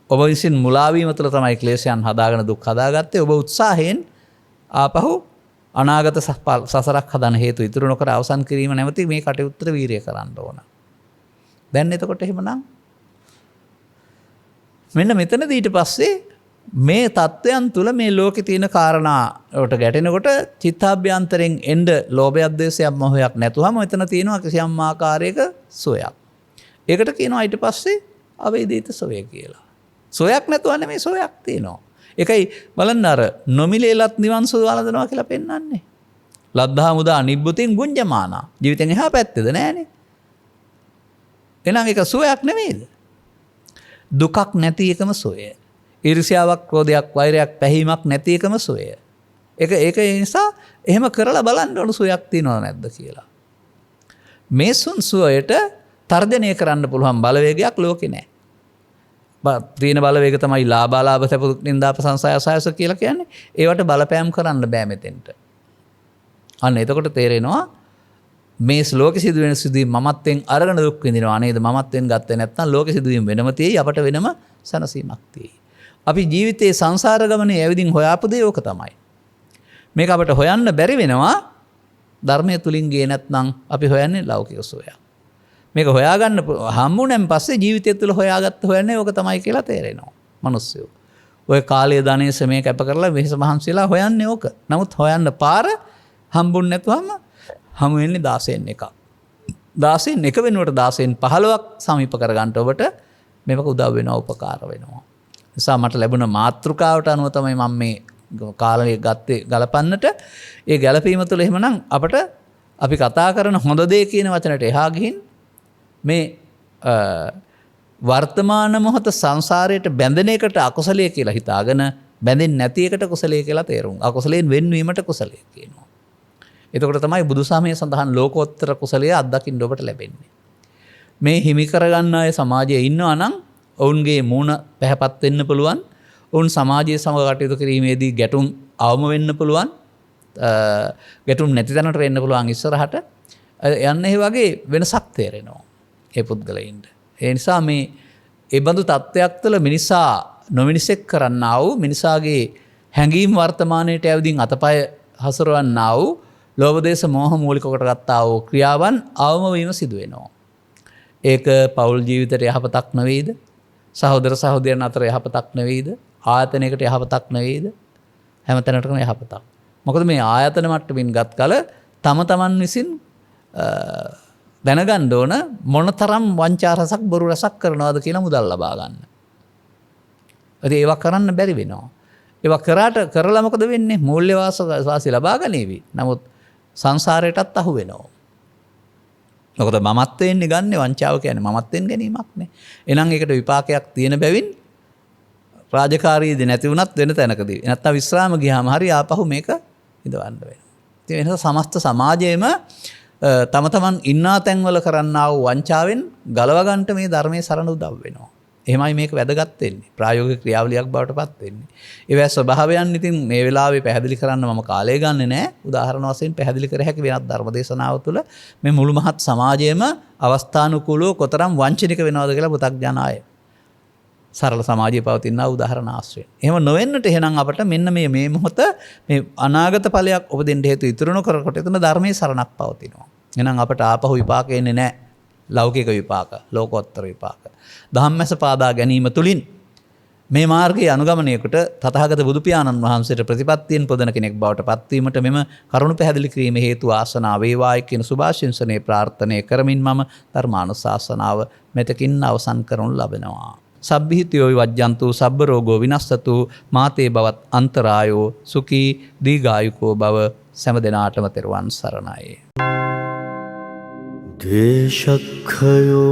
ඔබ විසින් මුලා වීම තුළ තමයි ක්ලේශයන් හදාගෙන දුක් හදාගත්තේ. ඔබ උත්සාහයෙන් ආපහු අනාගත සසරක් හදන හේතු ඉතුරු නොකර අවසන් කිරීම නැමැති මේ කටයුත්තට වීරිය කරන්න ඕන. දැන් එතකොට එහෙමනම් මෙන්න මෙතනදී ඊට පස්සේ මේ தත්වයන් තුළ මේ ලෝකේ තියෙන කාරණාවට ගැටෙනකොට චිත්තාභ්‍යන්තරෙන් එන්න ලෝභයක් ද්වේෂයක් මොහයක් නැතුවම එතන තියෙනවා කිසියම් ආකාරයක සෝයක්. ඒකට කියනවා ඊට පස්සේ අවේදිත සෝය කියලා. සෝයක් නැතුව නෙමෙයි සෝයක් තියෙනවා. ඒකයි බලන්න අර නොමිලේලත් නිවන් සුව වළඳනවා කියලා පෙන්වන්නේ. ලද්ධා මුදා නිබ්බුතින් ගුඤ්ජමානා. ජීවිතෙන් එහා පැත්තේද නෑනේ. එහෙනම් ඒක සෝයක් නෙමෙයිද? දුකක් නැති එකම සෝය. ඊර්ෂ්‍යාවක්, ක්‍රෝධයක්, වෛරයක්, පැහිමක් නැති එකම සෝය. ඒක නිසා එහෙම කරලා බලන්න ඕන සෝයක් තියනව නැද්ද කියලා. මේ සෝයට තර්ජනය කරන්න පුළුවන් බලවේගයක් ලෝකේ නැහැ. තියෙන බලවේග තමයි ලාභාලාභ සැප දුක් නින්දා ප්‍රශංසා ආසයස කියලා කියන්නේ. ඒවට බලපෑම් කරන්න බෑ මෙතෙන්ට. අන්න එතකොට තේරෙනවා මේ ලෝක සිදුවෙන සිදුවීම් මමත්වෙන් අරගෙන දුක් විඳිනවා නේද? මමත්වෙන් ගත්තේ නැත්නම් ලෝක සිදුවීම් වෙනම තියෙයි, අපට වෙනම සනසීමක් තියෙයි. අපි ජීවිතයේ සංසාර ගමනේ ඇවිදින් හොයාපු දේ ඕක තමයි. මේක අපට හොයන්න බැරි වෙනවා ධර්මයේ තුලින් ගියේ නැත්නම් අපි හොයන්නේ ලෞකික සෝයක්. මේක හොයාගන්න හම්බුනෙන් පස්සේ ජීවිතය තුළ හොයන්නේ ඕක තමයි කියලා තේරෙනවා මිනිස්සු. ඔය කාලය ධනෙ සමය කැප කරලා වෙහස මහන්සියලා හොයන්නේ ඕක. නමුත් හොයන්න පාර හම්බුනේ නැතුවම හමු වෙන්නේ 16න් එකක්. 16න් එක වෙනුවට 16න් 15ක් සමීප කරගන්න ඔබට මේක උදව් වෙනවා, උපකාර වෙනවා. නිසා මට ලැබුණ මාතෘකාවට අනුව තමයි මම මේ කාලය ගත්තේ ගලපන්නට. ඒ ගැලපීම තුළ එහෙමනම් අපට අපි කතා කරන හොඳ දේ කියන වචනට එහා ගිහින් මේ වර්තමාන මොහොත සංසාරයට බැඳෙන එකට අකුසලයේ කියලා හිතාගෙන බැඳෙන්නේ නැති එකට කුසලයේ කියලා තේරුම්. අකුසලයෙන් වෙන්වීමට කුසලයේ කියනවා. එතකොට තමයි බුදුසමයේ සඳහන් ලෝකෝත්තර කුසලයේ අත්දකින්න ඔබට ලැබෙන්නේ. මේ හිමි කරගන්න අය සමාජයේ ඉන්නවා නම් ඔවුන්ගේ මූණ පැහැපත් වෙන්න පුළුවන්. ඔවුන් සමාජයේ සමග කටයුතු කිරීමේදී ගැටුම් අවම වෙන්න පුළුවන්. ගැටුම් නැති තැනට වෙන්න පුළුවන් ඉස්සරහට. යන්න ඒ වගේ වෙනසක් තේරෙනවා. ඒ පුද්ගලයින්ට. ඒ නිසා මේ ඒ බඳු තත්ත්වයක් තුළ මිනිසා නොමිනිසෙක් කරන්නා වූ මිනිසාගේ හැඟීම් වර්තමානයට ඇවිදින් අතපය හසුරවන්නා වූ ලෝභ දේශ මොහ මූලික කොට ගත්තා වූ ක්‍රියාවන් අවම වීම සිදු වෙනවා. ඒක පෞල් ජීවිතයට යහපතක් නෙවෙයිද? සහෝදර සහෝදරයන් අතර යහපතක් නෙවෙයිද? ආයතනයකට යහපතක් නෙවෙයිද? හැම තැනකටම යහපතක්. මොකද මේ ආයතන මට්ටමින් ගත් කල තම තමන් විසින් දැනගන්න ඕන මොනතරම් වංචා රසක් බොරු රසක් කරනවද කියලා මුදල් ලබා ගන්න. ඉතින් ඒවා කරන්න බැරි වෙනවා. ඒවා කරලා මොකද වෙන්නේ? මූල්‍ය වාසි ලබා ගනීවි. නමුත් සංසාරයටත් අහු වෙනවා. මොකද මමත්වයෙන් ගන්න වංචාව කියන්නේ මමත්වෙන් ගැනීමක් නේ. එහෙනම් ඒකට විපාකයක් තියෙන බැවින් රාජකාරීදී නැති වුණත් වෙන තැනකදී නැත්තම් විශ්‍රාම ගියාම හරි ආපහු මේක ඉදවන්න වෙනවා. ඉතින් වෙනස සමස්ත සමාජයේම තම තමන් ඉන්නා තැන්වල කරන්නා වූ වංචාවෙන් ගලව ගන්නට මේ ධර්මයේ සරණ උදව් වෙනවා. එහෙමයි මේක වැදගත් වෙන්නේ. ප්‍රායෝගික ක්‍රියාවලියක් බවට පත් වෙන්නේ. ඒවැ ස්වභාවයන් ඉතින් මේ වෙලාවේ පැහැදිලි කරන්න මම කාලය ගන්නෙ නෑ. උදාහරණ වශයෙන් පැහැදිලි කර හැකි වෙනත් ධර්ම දේශනාව තුළ මේ මුළු මහත් සමාජයේම අවස්ථානුකූලව කොතරම් වංචනික වෙනවද කියලා පුතග්ජන අය සරල සමාජයේ පවතින උදාහරණ ආශ්‍රයෙන්. එහෙම නොවෙන්නට එහෙනම් අපට මෙන්න මේ මොහොත මේ අනාගත ඵලයක් උපදින්න හේතු ඉතුරු නොකරකොට එතන ධර්මයේ සරණක් පවතිනවා. එහෙනම් අපට ආපහු විපාක එන්නේ නැහැ. ලෞකික විපාක, ලෝකෝත්තර විපාක. ධම්මස පාදා ගැනීම තුලින් මේ මාර්ගයේ අනුගමනයකට තථාගත බුදු පියාණන් වහන්සේට ප්‍රතිපත්තියෙන් පොදන කෙනෙක් බවට පත්වීමට මෙම කරුණු පැහැදිලි කිරීම හේතු ආසනාව වේවායි කියන සුභාශිංසනයේ ප්‍රාර්ථනා කරමින් මම ධර්මානුශාසනාව මෙතකින් අවසන් කරනු ලබනවා. සබ්බිහිතයෝ වජ්ජන්තු සබ්බ රෝගෝ විනස්සතු මාතේ බවත් අන්තරායෝ සුඛී දීඝායුකෝ භව සෑම දිනාටම තෙරුවන් සරණයි. දේශක්ඛයෝ